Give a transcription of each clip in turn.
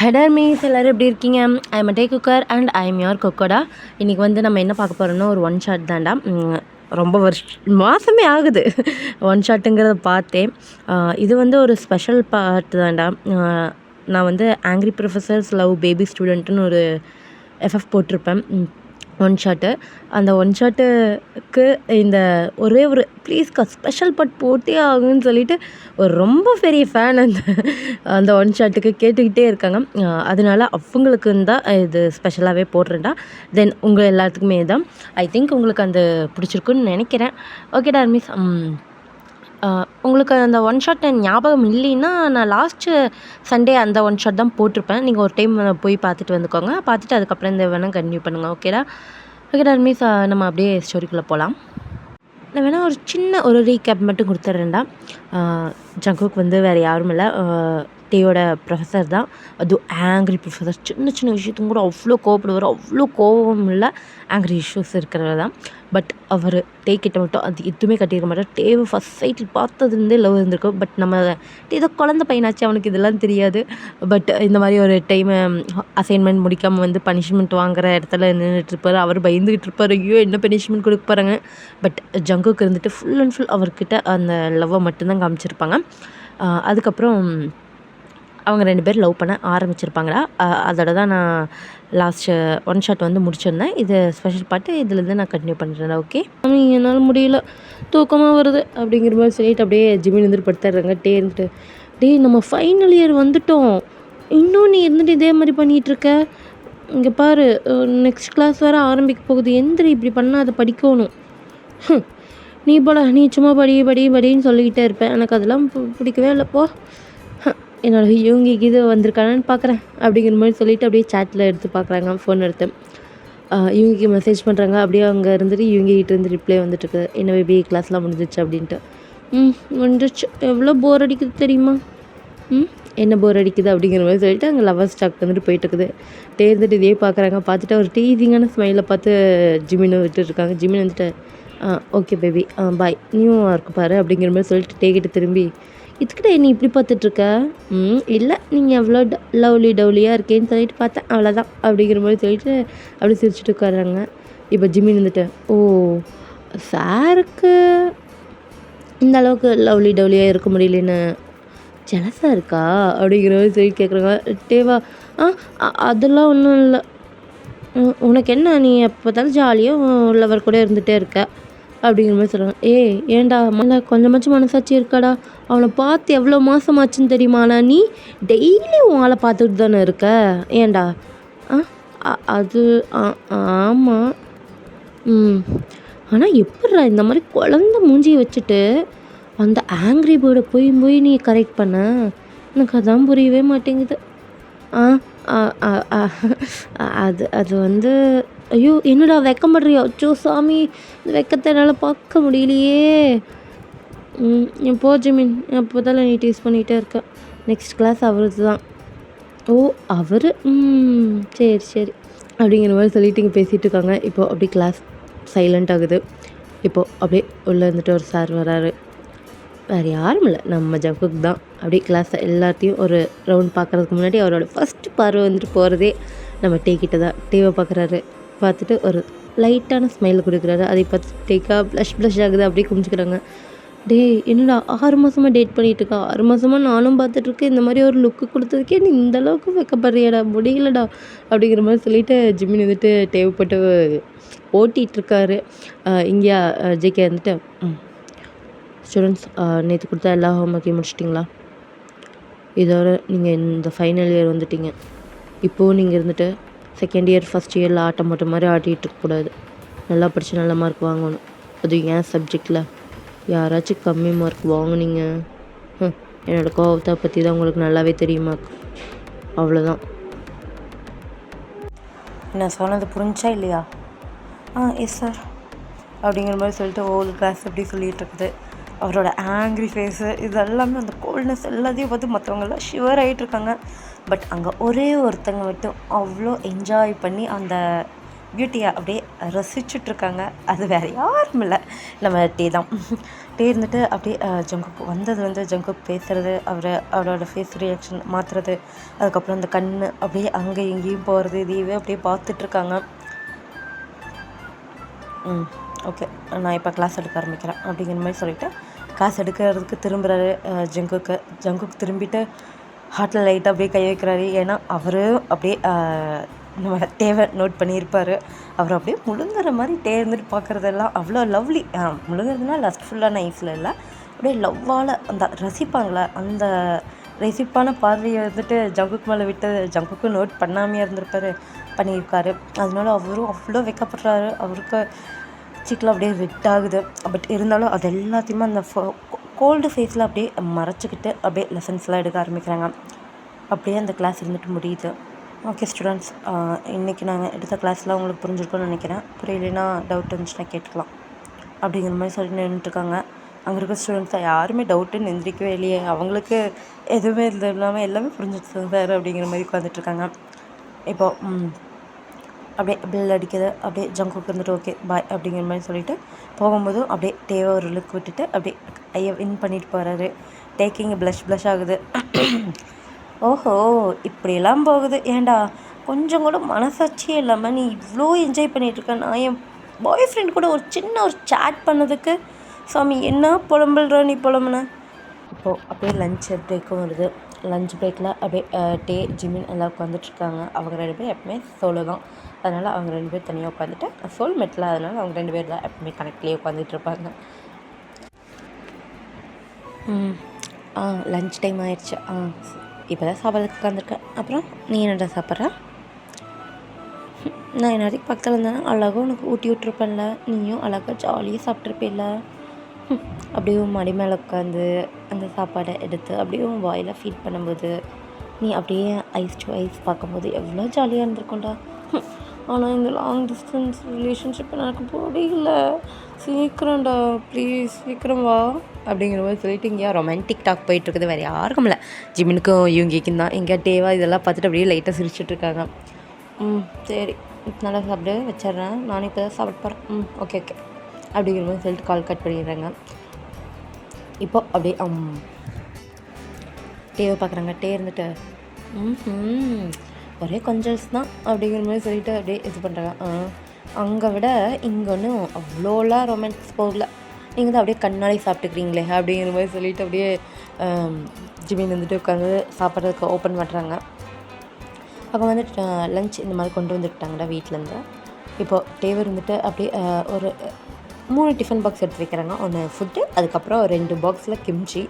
Header maize எல்லோரும் எப்படி இருக்கீங்க? I am the cooker and I am your கொக்கோடா. இன்றைக்கி வந்து நம்ம என்ன பார்க்க போகிறோம்னா ஒரு ஒன் ஷாட் தான்டா. ரொம்ப மாதமே ஆகுது ஒன் ஷாட்டுங்கிறத பார்த்தேன். இது வந்து ஒரு ஸ்பெஷல் பார்ட் தான்டா. நான் வந்து ஆங்க்ரி ப்ரொஃபஸர்ஸ் லவ் பேபி ஸ்டூடெண்ட்டுன்னு ஒரு எஃப்எஃப் போட்டிருப்பேன் ஒன் ஷாட்டு. அந்த ஒன் ஷாட்டுக்கு இந்த ஒரே ஒரு ப்ளீஸ்க்கா ஸ்பெஷல் பார்ட் போட்டே ஆகுன்னு சொல்லிட்டு ஒரு ரொம்ப பெரிய ஃபேன் அந்த அந்த ஒன் ஷாட்டுக்கு கேட்டுக்கிட்டே இருக்காங்க. அதனால அவங்களுக்கு தான் இது ஸ்பெஷலாகவே போடுறேன்டா. தென் உங்கள் எல்லாத்துக்குமே தான். ஐ திங்க் உங்களுக்கு அந்த பிடிச்சிருக்குன்னு நினைக்கிறேன். ஓகேடா மிஸ். உங்களுக்கு அந்த ஒன் ஷாட் ஞாபகம் இல்லைன்னா நான் லாஸ்ட்டு சண்டே அந்த ஒன் ஷாட் தான் போட்டிருப்பேன். நீங்கள் ஒரு டைம் போய் பார்த்துட்டு வந்துக்கோங்க. பார்த்துட்டு அதுக்கப்புறம் இந்த வேணால் கன்டினியூ பண்ணுங்கள். ஓகேடா மீஸ். நம்ம அப்படியே ஸ்டோரிக்குள்ளே போகலாம். நான் வேணால் ஒரு சின்ன ஒரு ரீகேப் மட்டும் கொடுத்துட்றேன்டா. ஜங்குக் வந்து வேறு யாரும் இல்லை, டேயோட ப்ரொஃபஸர் தான். அதுவும் ஆங்க்ரி ப்ரொஃபஸர். சின்ன சின்ன விஷயத்துக்கும் கூட அவ்வளோ கோவப்படுவார். அவ்வளோ கோபம் இல்லை, ஆங்க்ரி இஷ்யூஸ் இருக்கிறது தான். பட் அவர் டே கிட்ட மட்டும் அது எதுவுமே கட்டியிருக்க மாட்டார். டேவை ஃபஸ்ட் சைட்டில் பார்த்ததுலேருந்தே லவ் இருந்திருக்கும். பட் நம்ம ஏதோ குழந்த பையனாச்சு, அவனுக்கு இதெல்லாம் தெரியாது. பட் இந்த மாதிரி ஒரு டைம் அசைன்மெண்ட் முடிக்காமல் வந்து பனிஷ்மெண்ட் வாங்குகிற இடத்துல நின்றுட்டுருப்பார். அவர் பயந்துக்கிட்டு இருப்பார், ஐயோ என்ன பனிஷ்மெண்ட் கொடுக்க போகிறாங்க. பட் ஜங்குக்கு இருந்துட்டு ஃபுல் அண்ட் ஃபுல் அவர்கிட்ட அந்த லவ்வை மட்டும்தான் காமிச்சிருப்பாங்க. அதுக்கப்புறம் அவங்க 2 பேர் லவ் பண்ண ஆரம்பிச்சிருப்பாங்களா. அதோட தான் நான் லாஸ்ட்டு ஒன் ஷாட் வந்து முடிச்சிருந்தேன். இது ஸ்பெஷல் பார்ட்டு இதுலேருந்து நான் கண்டினியூ பண்ணுறேன். ஓகே, என்னால் முடியல, தூக்கமாக வருது அப்படிங்கிற மாதிரி சொல்லிட்டு அப்படியே ஜிம்மில் இருந்துட்டு படுத்துடுறாங்க. டே இருந்துட்டு, டே நம்ம ஃபைனல் இயர் வந்துட்டோம், இன்னும் நீ இருந்துட்டு இதே மாதிரி பண்ணிகிட்ருக்க. இங்கே பாரு, நெக்ஸ்ட் கிளாஸ் வேறு ஆரம்பிக்க போகுது, எந்திரி, இப்படி பண்ணால் அதை படிக்கணும். நீ போட, நீ சும்மா படின்னு சொல்லிக்கிட்டே இருப்பேன். எனக்கு அதெல்லாம் பிடிக்கவே இல்லைப்போ. என்னோடய இவங்களுக்கு இது வந்திருக்கானு பார்க்குறேன் அப்படிங்கிற மாதிரி சொல்லிவிட்டு அப்படியே சேட்டில் எடுத்து பார்க்குறாங்க. ஃபோன் எடுத்து இவங்களுக்கு மெசேஜ் பண்ணுறாங்க. அப்படியே அங்கே இருந்துட்டு இவங்ககிட்ட இருந்து ரிப்ளை வந்துட்டுருக்கு, என்ன பேபி கிளாஸ்லாம் முடிஞ்சிச்சு அப்படின்ட்டு. முடிஞ்சிச்சு, எவ்வளோ போர் அடிக்குது தெரியுமா? என்ன போர் அடிக்குது அப்படிங்கிற மாதிரி சொல்லிட்டு அங்கே லவர் ஸ்டாக் வந்துட்டு போயிட்டுருக்குது. டே இருந்துட்டு இதே பார்க்குறாங்க. பார்த்துட்டு ஒரு டீசிங்கான ஸ்மைலை பார்த்து ஜிமினை விட்டுருக்காங்க. ஜிமின் வந்துட்டு ஓகே பேபி, பாய், நியூவாக இருக்கு பாரு அப்படிங்கிற மாதிரி சொல்லிட்டு டே கிட்ட திரும்பி, இதுக்கிட்ட நீ இப்படி பார்த்துட்ருக்க? இல்லை, நீங்கள் எவ்வளோ டவுலியாக இருக்கேன்னு சொல்லிட்டு பார்த்தேன், அவ்வளோதான் அப்படிங்கிற மாதிரி சொல்லிட்டு அப்படி சிரிச்சுட்டு உட்காடுறாங்க. இப்போ ஜிம்மின் வந்துட்டு, ஓ சாருக்கு இந்த அளவுக்கு டவுலியாக இருக்க முடியலன்னு ஜெலஸாக இருக்கா அப்படிங்கிற மாதிரி சொல்லி கேட்குறாங்க. டேவா, அதெல்லாம் ஒன்றும் இல்லை, உனக்கு என்ன, நீ எப்போ பார்த்தாலும் ஜாலியாக உள்ளவர் கூட இருந்துகிட்டே இருக்க அப்படிங்கிற மாதிரி சொல்கிறாங்க. ஏன்டா கொஞ்சமாச்சும் மனசாட்சி இருக்காடா? அவனை பார்த்து எவ்வளோ மாதமாச்சுன்னு தெரியுமா? ஆனால் நீ டெய்லி உன் ஆளை பார்த்துட்டு தானே இருக்க, ஏன்டா? அது ஆமாம். ஆனால் எப்பட்றா இந்த மாதிரி குழந்த மூஞ்சியை வச்சுட்டு அந்த ஆங்க்ரி பேர்டை போய் நீ கரெக்ட் பண்ண? எனக்கு அதான் புரியவே மாட்டேங்குது. அது வந்து, ஐயோ என்னடா வெக்கப்படுறியா? அச்சோ சாமி, இந்த வெக்கத்தை என்னால் பார்க்க முடியலையே. போ ஜிமின், அப்போதால நீ டீஸ் பண்ணிகிட்டே இருக்க. நெக்ஸ்ட் கிளாஸ் அவரது தான். ஓ அவர், சரி அப்படிங்கிற மாதிரி சொல்லிட்டு இங்கே பேசிகிட்டு இருக்காங்க. இப்போது அப்படியே கிளாஸ் சைலண்ட் ஆகுது. இப்போது அப்படியே உள்ளே இருந்துட்டு ஒரு சார் வராரு. வேறு யாரும் இல்லை, நம்ம ஜங்குக் தான். அப்படியே கிளாஸை எல்லாத்தையும் ஒரு ரவுண்ட் பார்க்குறதுக்கு முன்னாடி அவரோட ஃபஸ்ட்டு பார்வை வந்துட்டு போகிறதே நம்ம டே கிட்ட தான். டேவை பார்க்குறாரு. பார்த்துட்டு ஒரு லைட்டான ஸ்மைல் கொடுக்குறாரு. அதை பார்த்து டேக்காக ப்ளஷ் ஆகுது. அப்படியே குமிச்சிக்கிறாங்க. டே என்னடா 6 மாதமாக டேட் பண்ணிகிட்ருக்கா? 6 மாதமாக நானும் பார்த்துட்ருக்கேன். இந்த மாதிரி ஒரு லுக்கு கொடுத்ததுக்கே நீ இந்தளவுக்கு வைக்கப்படுறியாடா? முடியலடா அப்படிங்கிற மாதிரி சொல்லிவிட்டு ஜிம்மின் வந்துட்டு தேவைப்பட்டு ஓட்டிகிட்ருக்காரு. இங்கே ஜேகே வந்துட்டு, ஸ்டூடெண்ட்ஸ், நேற்று கொடுத்தா எல்லா ஹோம்ஒர்க்கையும் முடிச்சிட்டிங்களா? இதோட நீங்கள் இந்த ஃபைனல் இயர் வந்துட்டீங்க. இப்போது நீங்கள் இருந்துட்டு செகண்ட் இயர் ஃபஸ்ட் இயரில் ஆட்டம் போட்ட மாதிரி ஆட்டிகிட்டு இருக்கக்கூடாது. நல்லா படித்து நல்ல மார்க் வாங்கணும். அதுவும் ஏன் சப்ஜெக்டில் யாராச்சும் கம்மி மார்க் வாங்கினீங்க, என்னோடய கோவத்தை பற்றி தான் உங்களுக்கு நல்லாவே தெரியுமா? அவ்வளோதான். நான் சொன்னது புரிஞ்சா இல்லையா? எஸ் சார் அப்படிங்கிற மாதிரி சொல்லிட்டு ஹோல் கிளாஸ் எப்படி சொல்லிகிட்டு இருக்குது. அவரோட ஆங்க்ரி ஃபேஸு இது எல்லாமே அந்த கோல்ட்னஸ் எல்லாத்தையும் பார்த்து மற்றவங்கெல்லாம் ஷிவர் ஆகிட்டுருக்காங்க. பட் அங்கே ஒரே ஒருத்தங்க மட்டும் அவ்வளோ என்ஜாய் பண்ணி அந்த பியூட்டியை அப்படியே ரசிச்சுட்ருக்காங்க. அது வேறு யாரும் இல்லை, நம்ம டே தான். டே இருந்துட்டு அப்படியே ஜங்குக் வந்ததுலேருந்து ஜங்குக் பேசுகிறது, அவரோட ஃபேஸ் ரியாக்ஷன் மாற்றுறது, அதுக்கப்புறம் அந்த கண் அப்படியே அங்கே இங்கேயும் போகிறது, இதையவே அப்படியே பார்த்துட்ருக்காங்க. ஓகே, நான் இப்போ கிளாஸ் எடுக்க ஆரம்பிக்கிறேன் அப்படிங்கிற மாதிரி சொல்லிவிட்டு கிளாஸ் எடுக்கிறதுக்கு திரும்புகிறாரு ஜங்குக் திரும்பிட்டு ஹார்ட்டில் லைட்டாக அப்படியே கை வைக்கிறாரு. ஏன்னா அவர் அப்படியே நம்ம தேவை நோட் பண்ணியிருப்பார். அவர் அப்படியே முழுங்குற மாதிரி இருந்துட்டு பார்க்குறதெல்லாம் அவ்வளோ லவ்லி. முழுங்குறதுனா லஸ்ட்ஃபுல்லான நைஸில் இல்லை, அப்படியே லவ்வால் அந்த ரசிப்பாங்களே அந்த ரசிப்பான பார்வையை வந்துட்டு ஜங்குக்கு மேலே விட்டு ஜங்குக்கு நோட் பண்ணாமையே பண்ணியிருக்காரு. அதனால அவரும் அவ்வளோ வைக்கப்படுறாரு. அவருக்கு சீக்கிரம் அப்படியே ரெட் ஆகுது. பட் இருந்தாலும் அது எல்லாத்தையுமே அந்த கோல்டு ஃபேஸில் அப்படியே மறைச்சிக்கிட்டு அப்படியே லெசன்ஸ்லாம் எடுக்க ஆரம்பிக்கிறாங்க. அப்படியே அந்த கிளாஸ் இருந்துட்டு முடியுது. ஓகே ஸ்டூடெண்ட்ஸ், இன்றைக்கி நாங்கள் எடுத்த கிளாஸில் உங்களுக்கு புரிஞ்சிருக்கும்னு நினைக்கிறேன். புரியலைன்னா டவுட் இருந்துச்சுன்னா கேட்டுக்கலாம் அப்படிங்கிற மாதிரி சொல்லி நின்றுட்டுருக்காங்க. அங்கே இருக்க ஸ்டூடெண்ட்ஸை யாருமே டவுட்டுன்னு எந்திரிக்கவே இல்லையே, அவங்களுக்கு எதுவுமே இல்லாமல் எல்லாமே புரிஞ்சுட்டு சார் அப்படிங்கிற மாதிரி உட்காந்துட்ருக்காங்க. இப்போது அப்படியே பில் அடிக்குது. அப்படியே ஜங்குக்கு இருந்துட்டு ஓகே பாய் அப்படிங்கிற மாதிரி சொல்லிவிட்டு போகும்போதும் அப்படியே டேவை ஒரு லுக் விட்டுட்டு அப்படியே ஐயா வின் பண்ணிட்டு போகிறாரு. டேக்கிங் ப்ளஷ் ஆகுது. ஓஹோ, இப்படியெல்லாம் போகுது. ஏண்டா கொஞ்சம் கூட மனசாட்சியே இல்லாமல் நீ இவ்வளோ என்ஜாய் பண்ணிகிட்ருக்க. நான் என் பாய் ஃப்ரெண்ட் கூட ஒரு சேட் பண்ணதுக்கு சாமி என்ன புலம்புறா நீ புலம்புன. இப்போது அப்படியே லஞ்ச் பிரேக்கும் வருது. லஞ்ச் பிரேக்கில் அப்படியே டே ஜிமின் எல்லாம் உட்காந்துட்ருக்காங்க. அவங்க 2 பேர் எப்பவுமே சோலோ தான், அதனால் அவங்க 2 பேர் தனியாக உட்காந்துட்டு சோல்மேட்டில், அதனால் அவங்க 2 பேர் தான் எப்பவுமே கனெக்ட்லேயே உட்காந்துட்ருப்பாங்க. லஞ்ச் டைம் ஆயிடுச்சு. இப்போ தான் சாப்பிட்றதுக்கு உட்காந்துருக்கேன். அப்புறம் நீ என்னடா சாப்பிட்ற? நான் என்னதுக்கு பக்கத்தில் இருந்தேன் அழகாக உனக்கு ஊட்டி விட்ருப்பேன்ல, நீயும் அழகாக ஜாலியாக சாப்பிட்ருப்பில்ல. அப்படியே மடி மேலே உட்காந்து அந்த சாப்பாடை எடுத்து அப்படியே வாயில் ஃபீட் பண்ணும்போது நீ அப்படியே ஐஸ் டு ஐஸ் பார்க்கும்போது எவ்வளோ ஜாலியாக இருந்திருக்கோண்டா. ஆனால் இந்த லாங் டிஸ்டன்ஸ் ரிலேஷன்ஷிப் எனக்கு பிடிக்கல. சீக்கிரம்டா ப்ளீஸ் சீக்கிரம் வா அப்படிங்கிற மாதிரி சொல்லிட்டு இங்கேயா ரொமான்டிக் டாக் போயிட்டுருக்குது. வேறு யாருக்கும் இல்லை, ஜிமினுக்கும் இவங்கிக்கும் தான். எங்கே டேவா இதெல்லாம் பார்த்துட்டு அப்படியே லைட்டாக சிரிச்சிட்ருக்காங்க. சரி நல்லா சாப்பிடு வச்சிட்றேன், நானும் இப்போ தான் சாப்பிட போகிறேன். ஓகே அப்படிங்கிற மாதிரி சொல்லிட்டு கால் கட் பண்ணிடுறாங்க. இப்போ அப்படியே டேவை பார்க்குறாங்க. டே இருந்துட்டு ஒரே கொஞ்சல்ஸ் தான் அப்படிங்கிற மாதிரி சொல்லிட்டு அப்படியே இது பண்ணுறாங்க. அங்கே விட இங்கே ஒன்றும் அவ்வளோலாம் ரொமான்ஸ் போகல, நீங்கள் தான் அப்படியே கண்ணாடி சாப்பிட்டுக்கிறீங்களே அப்படிங்கிற மாதிரி சொல்லிவிட்டு அப்படியே ஜிமின் வந்துட்டு உட்காந்து சாப்பிட்றதுக்கு ஓப்பன் பண்ணுறாங்க. அப்போ வந்துட்டு லஞ்ச் இந்த மாதிரி கொண்டு வந்துட்டாங்கடா வீட்டிலேருந்து. இப்போது டேவர் இருந்துட்டு அப்படியே ஒரு 3 டிஃபன் பாக்ஸ் எடுத்து வைக்கிறாங்க. ஒன்று ஃபுட்டு, அதுக்கப்புறம் 2 பாக்ஸில் கிம்ச்சி.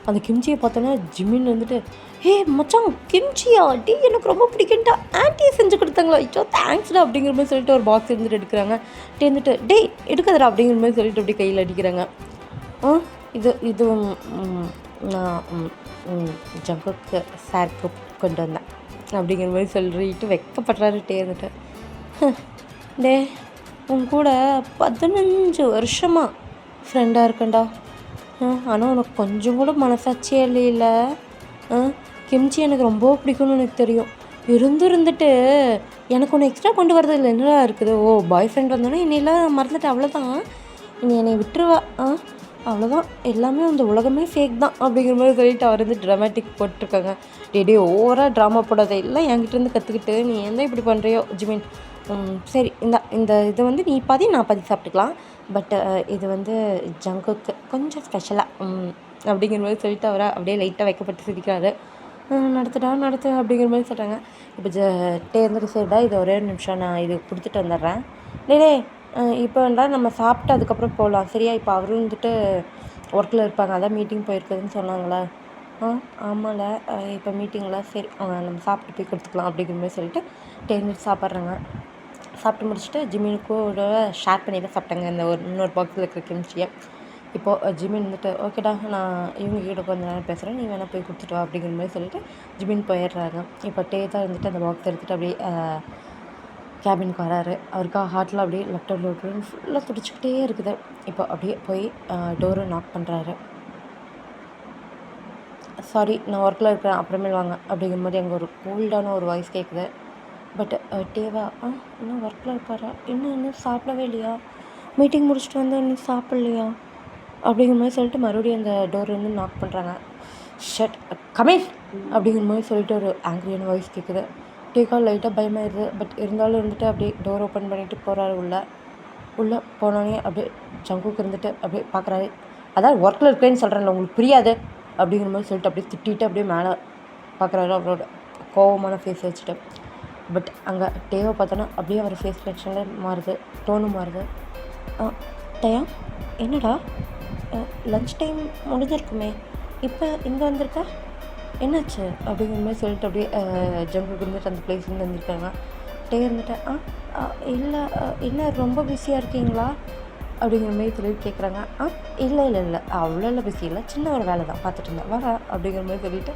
அந்த கிம்ச்சியை பார்த்தோன்னா ஜிமின் வந்துட்டு மச்சான் கிம்ச்சியா டீ எனக்கு ரொம்ப பிடிக்கும்டா, ஆன்ட்டியை செஞ்சு கொடுத்தாங்களா, ஐயோ தேங்க்ஸ்டா அப்படிங்கிற மாதிரி சொல்லிட்டு ஒரு பாக்ஸ் இருந்துட்டு எடுக்கிறாங்க. இருந்துட்டு டேய் எடுக்காதடா அப்படிங்கிற மாதிரி சொல்லிட்டு அப்படியே கையில் அடிக்கிறாங்க. இது நான் ஜங்குக்கு சாருக்கு கொண்டு வந்தேன் அப்படிங்கிற மாதிரி சொல்லிட்டு வெக்கப்படுறாரு. இருந்துட்டு டே உன் கூட 15 வருஷமாக ஃப்ரெண்டாக இருக்கேன்டா, ஆனால் உனக்கு கொஞ்சம் கூட மனசாட்சியே இல்லையில. கிம்ச்சி எனக்கு ரொம்ப பிடிக்கும்னு எனக்கு தெரியும், இருந்துட்டு எனக்கு ஒன்று எக்ஸ்ட்ரா கொண்டு வரது இல்லை என்னடா இருக்குது. பாய் ஃப்ரெண்ட் வந்தோன்னே என்னையெல்லாம் மறந்துட்டு அவ்வளோதான், நீ என்னை விட்டுருவா, அவ்வளோதான், எல்லாமே அந்த உலகமே ஃபேக் தான் அப்படிங்கிற மாதிரி சொல்லிட்டு அவர் வந்து ட்ராமேட்டிக் போட்டிருக்காங்க. டே ஓவராக ட்ராமா போடாத, எல்லாம் என்கிட்டேருந்து கற்றுக்கிட்டு நீ எந்த இப்படி பண்ணுறியோ ஜிமின். சரி இந்த இதை வந்து நீ பாதி நான் பாதி சாப்பிட்டுக்கலாம், பட் இது வந்து ஜங்குக்கு கொஞ்சம் ஸ்பெஷலாக அப்படிங்கிற மாதிரி சொல்லிட்டு அவரை அப்படியே லைட்டாக வைக்கப்பட்டு சிரிக்கிறாரு. நடத்து அப்படிங்கிற மாதிரி சொல்கிறாங்க. இப்போ டே இருந்துட்டு சரிடா இது ஒரே ஒரு நிமிஷம் நான் இது கொடுத்துட்டு வந்துடுறேன். டே இப்போ வேண்டாம் நம்ம சாப்பிட்டு அதுக்கப்புறம் போகலாம் சரியா. இப்போ அவரும் வந்துட்டு ஒர்க்கில் இருப்பாங்க, அதான் மீட்டிங் போயிருக்குதுன்னு சொன்னாங்களா. ஆமாம்ல இப்போ மீட்டிங்கில் சரி நம்ம சாப்பிட்டு போய் கொடுத்துக்கலாம் அப்படிங்கிற மாதிரி சொல்லிட்டு 10 மினிட்ஸ் சாப்பிட்றாங்க. சாப்பிட்டு முடிச்சுட்டு ஜிமினுக்கூட ஷேர் பண்ணி தான் சாப்பிட்டாங்க இந்த இன்னொரு பாக்ஸில் இருக்கிற கிம்ச்சியை. இப்போது ஜிமின் வந்துட்டு ஓகேடா நான் இவங்ககிட்ட கொஞ்ச நேரம் பேசுகிறேன், நீ வேணால் போய் கொடுத்துட்டு வா அப்படிங்கிற மாதிரி சொல்லிட்டு ஜிமின் போயிடுறாங்க. இப்போ டே தான் இருந்துட்டு அந்த பாக்ஸ் எடுத்துகிட்டு அப்படியே கேபினுக்கு வராரு. அவருக்காக ஹார்ட்டில் அப்படியே லெஃப்ட் ஃபுல்லாக துடிச்சிக்கிட்டே இருக்குது. இப்போ அப்படியே போய் டோரை நாக் பண்ணுறாரு. சாரி நான் ஒர்க்கில் இருக்கிறேன் அப்புறமேல் வாங்க அப்படிங்கிற மாதிரி அங்கே ஒரு கூல்டான ஒரு வாய்ஸ் கேட்குது. பட் டேவா இன்னும் ஒர்க்கில் இருப்பாரா, இன்னும் சாப்பிடவே இல்லையா, மீட்டிங் முடிச்சுட்டு வந்து இன்னும் சாப்பிட்லையா அப்படிங்கிற மாதிரி சொல்லிட்டு மறுபடியும் அந்த டோர் வந்து நாக் பண்ணுறாங்க. ஷட் கமின் அப்படிங்கிற மாதிரி சொல்லிட்டு ஒரு ஆங்க்ரியான வாய்ஸ் கேட்குது. டேக்கா லைட்டாக பயமாயிருது. பட் இருந்தாலும் இருந்துட்டு அப்படியே டோர் ஓப்பன் பண்ணிவிட்டு போகிறாரு உள்ளே போனோடனே அப்படியே ஜங்குக்கு இருந்துட்டு அப்படியே பார்க்குறாரு. அதான் ஒர்க்கில் இருக்கேன்னு சொல்கிறேன்ல, உங்களுக்கு புரியாது அப்படிங்கிற மாதிரி சொல்லிட்டு அப்படியே திட்டிட்டு அப்படியே மேலே பார்க்குறாரு அவரோட கோவமான ஃபேஸ் வச்சுட்டு. பட் அங்கே டேவை பார்த்தோன்னா அப்படியே அவர் ஃபேஸ் ரியாக்ஷனில் மாறுது, டோனும் மாறுது. டயம் என்னடா, லன்ச் டைம் முடிஞ்சிருக்குமே, இப்போ இங்கே வந்திருக்கா, என்னாச்சு அப்படிங்கிற மாதிரி சொல்லிட்டு அப்படியே ஜங்குக்கு இருந்துட்டு அந்த பிளேஸ்லேருந்து வந்திருக்காங்க. டே இருந்துட்டு இல்லை என்ன ரொம்ப பிஸியாக இருக்கீங்களா அப்படிங்கிற மாதிரி சொல்லிட்டு கேட்குறாங்க. இல்லை அவ்வளோ பிஸி இல்லை, சின்ன ஒரு வேலை தான் பார்த்துட்டு இருந்தேன், வர அப்படிங்கிற மாதிரி சொல்லிவிட்டு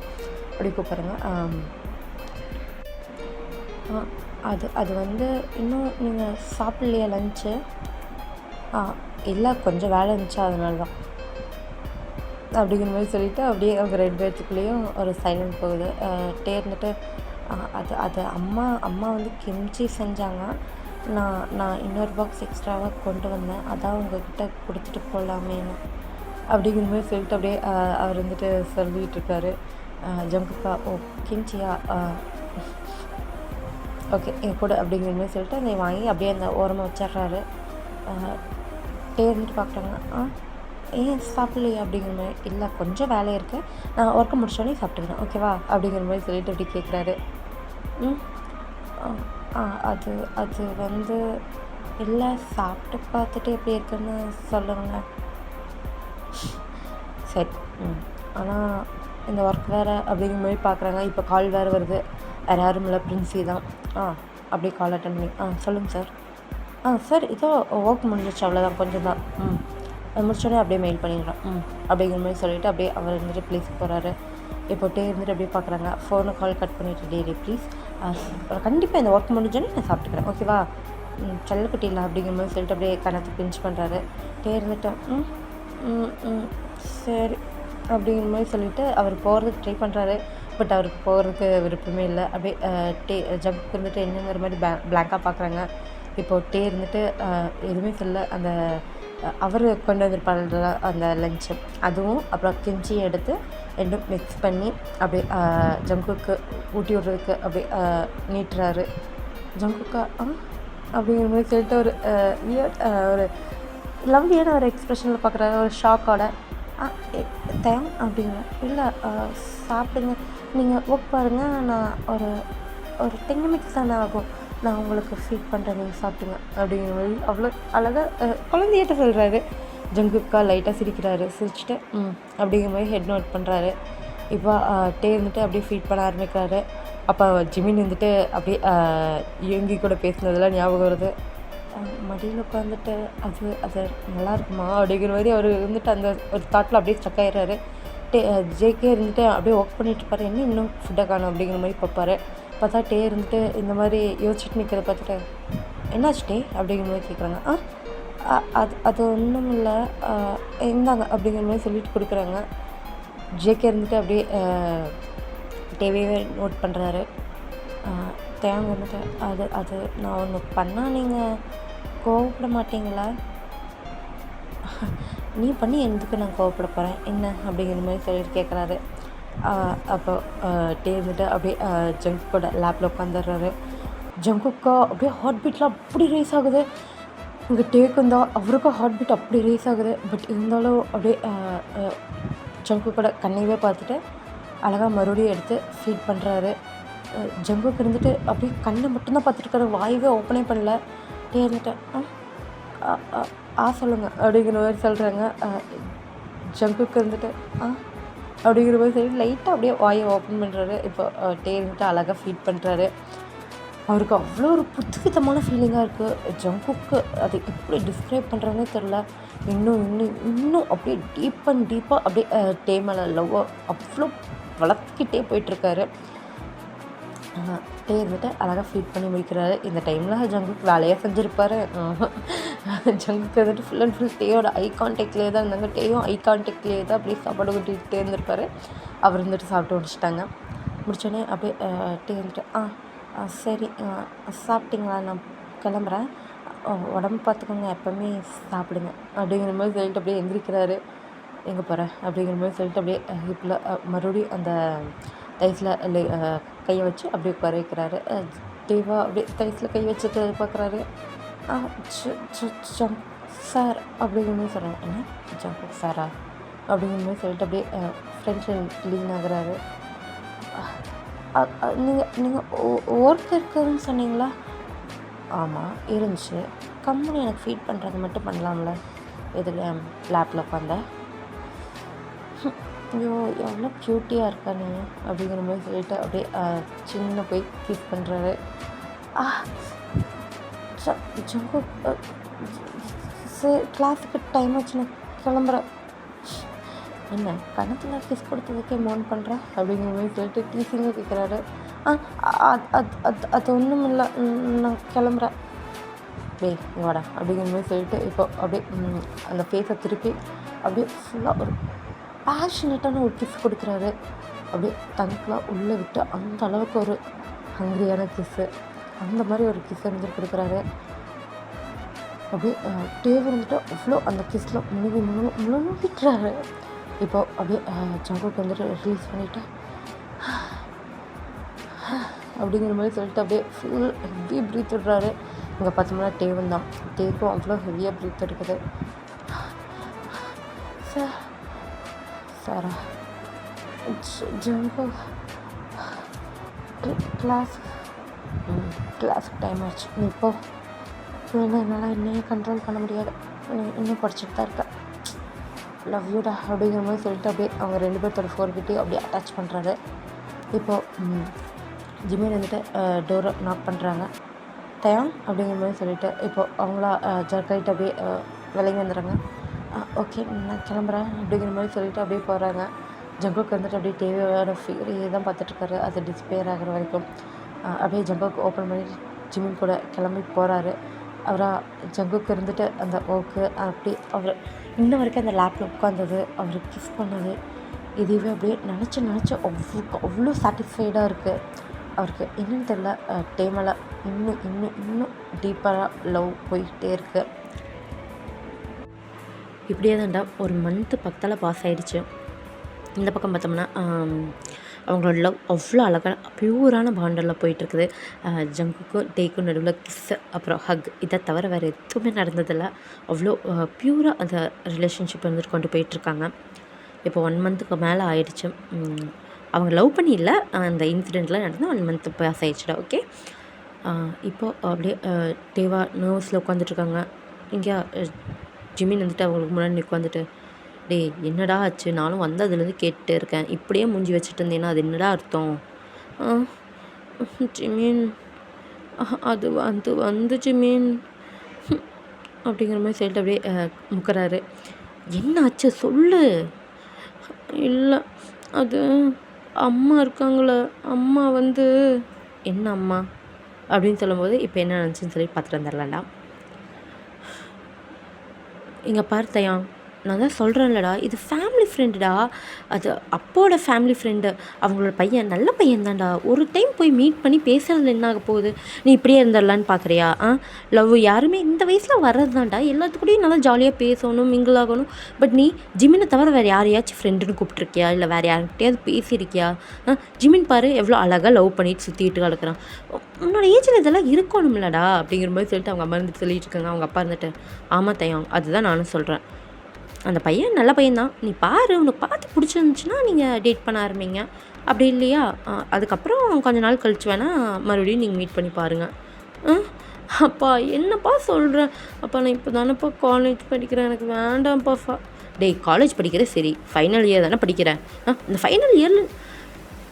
அப்படி கூப்பிட்றாங்க. அது வந்து இன்னும் நீங்கள் சாப்பிட்லையா லன்ச்சு? இல்லை கொஞ்சம் வேலை இருந்துச்சு அதனால தான் அப்படிங்கிற மாதிரி சொல்லிவிட்டு அப்படியே அவங்க 2 பேர்த்துக்குள்ளேயும் ஒரு சைலண்ட் போகுது. டே இருந்துட்டு அது அம்மா வந்து கிம்ச்சி செஞ்சாங்க, நான் இன்னொரு பாக்ஸ் எக்ஸ்ட்ராவாக கொண்டு வந்தேன், அதான் உங்ககிட்ட கொடுத்துட்டு போகலாமேன்னு அப்படிங்கிற மாதிரி சொல்லிட்டு அப்படியே அவர் வந்துட்டு சொல்லிகிட்ருக்காரு. ஜங்குக்கா ஓ கிம்ச்சியா, ஓகே என் கூட அப்படிங்கிற மாதிரி சொல்லிட்டு அதை வாங்கி அப்படியே அந்த ஓரமாக வச்சிட்றாரு. டே இருந்துட்டு பார்க்குறாங்க. ஏன் சாப்பிட்லையா அப்படிங்கிற மாதிரி. இல்லை கொஞ்சம் வேலை இருக்குது, நான் ஒர்க்கை முடிச்சோடனே சாப்பிட்டுக்கிறேன் ஓகேவா அப்படிங்கிற மாதிரி சொல்லிட்டு அப்படி கேட்குறாரு. அது வந்து இல்லை சாப்பிட்டு பார்த்துட்டு எப்படி இருக்குன்னு சொல்லுங்க. சரி ஆனால் இந்த ஒர்க் வேறு அப்படிங்கிற மாதிரி பார்க்குறாங்க. இப்போ கால் வேறு வருது, வேறு யாரும் இல்லை, பிரின்சி தான். அப்படியே கால் அட்டன் பண்ணி சொல்லுங்கள் சார். சார் இதோ ஒர்க் முடிஞ்சிச்சு, அவ்வளோதான், கொஞ்சம் தான். முடிச்சோடனே அப்படியே மெயில் பண்ணிடுறேன் அப்படிங்கிற மாதிரி சொல்லிவிட்டு அப்படியே அவர் இருந்துட்டு ப்ளீஸுக்கு போகிறாரு. இப்போ டே இருந்துட்டு அப்படியே பார்க்குறாங்க. ஃபோனை கால் கட் பண்ணிவிட்டு டே ப்ளீஸ் கண்டிப்பாக இந்த ஒர்க் முடிஞ்சோடனே நான் சாப்பிட்டுக்கிறேன் ஓகேவா, செல்லக்குட்டி இல்லை அப்படிங்கிற மாதிரி சொல்லிட்டு அப்படியே கணக்கு பிஞ்ச் பண்ணுறாரு. டே இருந்துட்டு சரி அப்படிங்கிற மாதிரி சொல்லிவிட்டு அவர் போகிறதுக்கு ட்ரை பண்ணுறாரு. பட் அவருக்கு போகிறதுக்கு விருப்பமே இல்லை. அப்படியே டே ஜங்குக்கு இருந்துட்டு என்னங்கிற மாதிரி பிளாங்காக பார்க்குறாங்க. இப்போது டே இருந்துட்டு எதுவுமே சொல்ல, அந்த அவர் கொண்டு வந்திருப்பாங்க அந்த லஞ்சு, அதுவும் அப்புறம் கிம்ச்சியும் எடுத்து ரெண்டும் மிக்ஸ் பண்ணி அப்படியே ஜங்குக்கு ஊட்டி விட்றதுக்கு அப்படியே நீட்டுறாரு. ஜங்குக்கா அப்படிங்கிற மாதிரி சொல்லிட்டு ஒரு ஒரு லவ்லியான ஒரு எக்ஸ்ப்ரெஷனில் பார்க்குறாரு, ஒரு ஷாக்கோட. தேம் அப்படிங்கிற இல்லை சாப்பிடுங்க, நீங்கள் ஒர்க் பாருங்கள், நான் ஒரு 10 மினிட்ஸ் தானே ஆகும், நான் உங்களுக்கு ஃபீட் பண்ணுறேன், நீங்கள் சாப்பிடுங்க அப்படிங்கிற மாதிரி அவ்வளோ அழகாக குழந்தையிட்ட சொல்கிறாரு. ஜங்குக்கா லைட்டாக சிரிக்கிறாரு. சிரிச்சுட்டு அப்படிங்கிற மாதிரி ஹெட் நோட் பண்ணுறாரு. இப்போ டே இருந்துட்டு அப்படியே ஃபீட் பண்ண ஆரம்பிக்கிறாரு. அப்போ ஜிமின் வந்துட்டு அப்படியே யோங்கி கூட பேசினதெல்லாம் ஞாபகம் வருது. மடியில் உட்காந்துட்டு அது நல்லா இருக்குமா அப்படிங்கிற மாதிரி அவர் வந்துட்டு அந்த ஒரு தாட்டில் அப்படியே ஸ்டக் ஆகிடுறாரு. ஜேகே இருந்துட்டு அப்படியே ஒர்க் பண்ணிகிட்ருப்பாரு. என்ன இன்னும் ஃபுட்டை காணும் அப்படிங்கிற மாதிரி பார்ப்பாரு. பார்த்தா டே இருந்துட்டு இந்த மாதிரி யோசிச்சுட்டு நிற்கிறத பார்த்துட்டு என்னாச்சு டே அப்படிங்கிற மாதிரி கேட்குறாங்க. அது ஒன்றும் இல்லை, இந்தாங்க அப்படிங்கிற மாதிரி சொல்லிட்டு கொடுக்குறாங்க. ஜேகே இருந்துட்டு அப்படியே டேவே நோட் பண்ணுறாரு. தேங்க வந்துட்டு அது நான் ஒன்று பண்ணால் நீங்கள் கோவப்பட மாட்டீங்களா? நீ பண்ணி எதுக்கு நான் கோவப்பட போகிறேன் என்ன அப்படிங்கிற மாதிரி சொல்லிட்டு கேட்குறாரு. அப்போ டே இருந்துட்டு அப்படியே ஜங்குக்கோட லேப்பில் உட்காந்துடுறாரு. ஜங்குக்கா அப்படியே ஹார்ட் பீட்லாம் அப்படி ரேஸ் ஆகுது. இங்கே டேக்கு இருந்தால் அவருக்கும் ஹார்ட் பீட் அப்படி ரேஸ் ஆகுது. பட் இருந்தாலும் அப்படியே ஜங்குக்கோட கண்ணையவே பார்த்துட்டு அழகாக மறுபடியும் எடுத்து ஃபீட் பண்ணுறாரு. ஜங்குக்கு இருந்துட்டு அப்படியே கண்ணை மட்டும்தான் பார்த்துட்டு இருக்காரு, வாயவே ஓப்பனே பண்ணல. டே இருந்துட்டு சொல்லுங்கள் அப்படிங்கிற மாதிரி சொல்கிறாங்க. ஜங்குக்கு இருந்துட்டு அப்படிங்கிற மாதிரி சொல்லி லைட்டாக அப்படியே வாயை ஓப்பன் பண்ணுறாரு. இப்போ டே இருந்துட்டு அழகாக ஃபீட் பண்ணுறாரு. அவருக்கு அவ்வளோ ஒரு புதுவிதமான ஃபீலிங்காக இருக்குது. ஜங்குக்கு அது எப்படி டிஸ்கிரைப் பண்ணுறதுனே தெரில. இன்னும் அப்படியே டீப்பாக அப்படியே டே மேலே லவ்வை அவ்வளோ வளர்த்துக்கிட்டே போயிட்டுருக்காரு. டே இருந்துட்டு அழகாக ஃபீட் பண்ணி முடிக்கிறாரு. இந்த டைமில் ஜங்குக்கு வேலையாக செஞ்சுருப்பார். ஜங்குக்கு வந்துட்டு ஃபுல் அண்ட் ஃபுல் டேயோட ஐ கான்டாக்ட்லேயே தான் இருந்தாங்க. டேயும் ஐ கான்டாக்ட்லேயே தான் அப்படியே சாப்பாடு கொட்டிகிட்டே இருந்திருப்பார். அவர் வந்துட்டு சாப்பிட்டு முடிச்சிட்டாங்க. முடித்தோடனே அப்படியே டே வந்துட்டு சரி சாப்பிட்டீங்களா? நான் கிளம்புறேன். உடம்பு பார்த்துக்கோங்க, எப்போவுமே சாப்பிடுங்க அப்படிங்கிற மாதிரி சொல்லிட்டு அப்படியே எந்திரிக்கிறாரு. எங்கே போகிற அப்படிங்கிற மாதிரி சொல்லிட்டு அப்படியே ஹிப்பில் மறுபடியும் அந்த தைஸில் கையை வச்சு அப்படியே உட்கார வைக்கிறாரு. தேவா அப்படியே தைஸில் கை வச்சுட்டு பார்க்குறாரு. ஜம்ப் சார் அப்படிங்கிற மாதிரி சொல்கிறாங்க. என்ன ஜம்ப் சாரா அப்படிங்கிற மாதிரி சொல்லிட்டு அப்படியே ஃப்ரெண்ட்ஸில் லீன் ஆகுறாரு. நீங்கள் ஒர்க் இருக்குதுன்னு சொன்னீங்களா? ஆமாம் இருந்துச்சு. கம்பெனி எனக்கு ஃபீட் பண்ணுறது மட்டும் பண்ணலாம்ல. இதில் லேப்பில் உட்காந்தேன். ஐயோ எவ்வளோ க்யூட்டியாக இருக்கா நீ அப்படிங்கிற மாதிரி சொல்லிட்டு அப்படியே சின்ன போய் கிஸ் பண்ணுறாரு. ஜங்கு சரி கிளாஸுக்கு டைம் ஆச்சு, நான் கிளம்புறேன். என்ன கணத்தில் கிஸ் கொடுத்ததுக்கே மோன் பண்ணுற அப்படிங்கிற மாதிரி சொல்லிட்டு கீஸிங்காக கேட்குறாரு. அது ஒன்றும் இல்லை, நான் கிளம்புறேன். வாடா அப்படிங்கிற மாதிரி சொல்லிட்டு இப்போ அப்படியே அந்த ஃபேஸை திருப்பி அப்படியே ஃபுல்லாக ஒரு பேஷனேட்டான ஒரு கிஸ் கொடுக்குறாரு. அப்படியே தங்கலாம் உள்ளே விட்டு அந்த அளவுக்கு ஒரு ஹங்க்ரியான கிஸ்ஸு, அந்த மாதிரி ஒரு கிஸ் வந்துட்டு கொடுக்குறாரு. அப்படியே டேவ் வந்துட்டு அவ்வளோ அந்த கிஸ்ஸில் முழுங்கிட்டுறாரு. இப்போ அப்படியே ஜங்குக்கு வந்துட்டு ரிலீஸ் பண்ணிவிட்டு அப்படிங்கிற மாதிரி சொல்லிட்டு அப்படியே ஃபுல் ஹெவி ப்ரீத் விடுறாரு. இங்கே பார்த்தோம்னா டேவும் தான். டேவுக்கும் அவ்வளோ ஹெவியாக ப்ரீத் எடுக்குது. சாரா ஜங்கு கிளாஸுக்கு டைம் ஆச்சு, நீ இப்போ என்னால் இன்னும் கண்ட்ரோல் பண்ண முடியாது, நீ இன்னும் படிச்சுட்டு தான் இருக்க, லவ் யூடா அப்படிங்கிற மாதிரி சொல்லிட்டு அப்படியே அவங்க 2 பேர்த்தோட ஃபோர்கிட்டே அப்படியே அட்டாச் பண்ணுறாரு. இப்போது ஜிமின் வந்துட்டு டோரை நாக் பண்ணுறாங்க. தயாங் அப்படிங்கிற மாதிரி சொல்லிவிட்டு இப்போது அவங்களா ஜர்க்காயிட்டு அப்படியே விலகி வந்துடுறாங்க. ஓகே நான் கிளம்புறேன் அப்படிங்கிற மாதிரி சொல்லிவிட்டு அப்படியே போகிறாங்க. ஜங்குக்கு வந்துட்டு அப்படியே தேவையான ஃபிகரையே தான் பார்த்துட்ருக்காரு. அது டிஸ்பேர் ஆகிற வரைக்கும் அப்படியே ஜங்குக்கு ஓப்பன் பண்ணி ஜிமின் கூட கிளம்பி போகிறாரு. அவராக ஜங்குக்கு இருந்துட்டு அந்த ஓக்கு அப்படி அவர் இன்ன வரைக்கும் அந்த லேப்பில் உட்காந்தது, அவர் கிஸ் பண்ணது, இதுவே அப்படியே நினச்சி அவ்வளோ சாட்டிஸ்ஃபைடாக இருக்குது அவருக்கு. என்னன்னு தெரில, டேமலை இன்னும் டீப்பாக லவ் போய்கிட்டே இருக்குது. இப்படியே தான்டா ஒரு மந்த்து பக்கத்தில் பாஸ் ஆகிடுச்சு. இந்த பக்கம் பார்த்தோம்னா அவங்களோட லவ் அவ்வளோ அழகான ப்யூரான பாண்டெல்லாம் போயிட்டுருக்குது. ஜங்குக்கும் டேக்கும் நடுவில் கிஸ்ஸு அப்புறம் ஹக், இதை தவிர வேறு எதுவுமே நடந்ததில்லை. அவ்வளோ ப்யூராக அந்த ரிலேஷன்ஷிப் வந்துட்டு கொண்டு போயிட்டுருக்காங்க. இப்போ 1 மந்த்துக்கு மேலே ஆயிடுச்சு. அவங்க லவ் பண்ணி இல்லை, அந்த இன்சிடெண்ட்லாம் நடந்து 1 மந்த்து பாஸ் ஆகிடுச்சுடா. ஓகே, இப்போது அப்படியே தேவா நர்வஸில் உட்காந்துட்ருக்காங்க. இங்கே ஜிமின் வந்துட்டு அவங்களுக்கு முன்னாடி உட்காந்துட்டு, டேய் என்னடா ஆச்சு, நானும் வந்ததுலேருந்து கேட்டுகிட்டே இருக்கேன், இப்படியே மூஞ்சி வச்சுட்டு இருந்தேன்னா அது என்னடா அர்த்தம்? ஜிமின் அது வந்து ஜிமின் அப்படிங்கிற மாதிரி சொல்லிட்டு அப்படியே முக்கிறாரு. என்ன ஆச்சு சொல்லு. இல்லை அது அம்மா இருக்காங்களே, அம்மா வந்து என்ன அம்மா அப்படின்னு சொல்லும்போது இப்போ என்ன நினச்சின்னு சொல்லி பார்த்துட்டு வந்துடலாம்டா. இங்கே பார்த்தயா, நான் தான் சொல்கிறேன்லடா, இது ஃபேமிலி ஃப்ரெண்டுடா, அது அப்போட ஃபேமிலி ஃப்ரெண்டு, அவங்களோட பையன் நல்ல பையன் தான்டா. ஒரு டைம் போய் மீட் பண்ணி பேசுகிறதுல என்ன ஆக போகுது? நீ இப்படியே இருந்துடலான்னு பார்க்குறியா? லவ் யாருமே இந்த வயசில் வர்றது தான்டா, எல்லாத்துக்கூடயும் நல்லா ஜாலியாக பேசணும், மிங்கிள் ஆகணும். பட் நீ ஜிமினை தவிர வேறு யாரையாச்சும் ஃப்ரெண்டுன்னு கூப்பிட்ருக்கியா? இல்லை வேறு யார்கிட்டையாவது பேசியிருக்கியா? ஜிமின் பாரு எவ்வளோ அழகாக லவ் பண்ணிட்டு சுற்றிட்டு கிடக்குறான். உன்னோட ஏஜில் இதெல்லாம் இருக்கணும்லடா அப்படிங்கிற மாதிரி சொல்லிட்டு அவங்க அம்மா இருந்துட்டு சொல்லிட்டு இருக்காங்க. அவங்க அப்பா இருந்துட்டு, ஆமாம் தயம், அதுதான் நானும் சொல்கிறேன், அந்த பையன் நல்ல பையன்தான், நீ பாரு, உனக்கு பார்த்து பிடிச்சிருந்துச்சுன்னா நீங்கள் டேட் பண்ண ஆரம்பிங்க, அப்படி இல்லையா அதுக்கப்புறம் கொஞ்ச நாள் கழிச்சு வேணால் மறுபடியும் நீங்கள் மீட் பண்ணி பாருங்கள். அப்பா என்னப்பா சொல்கிறேன், அப்பா நான் இப்போ தானேப்பா காலேஜ் படிக்கிறேன், எனக்கு வேண்டாம்ப்பா. டேய் காலேஜ் படிக்கிறேன் சரி, ஃபைனல் இயர் தானே படிக்கிறேன், இந்த ஃபைனல் இயரில்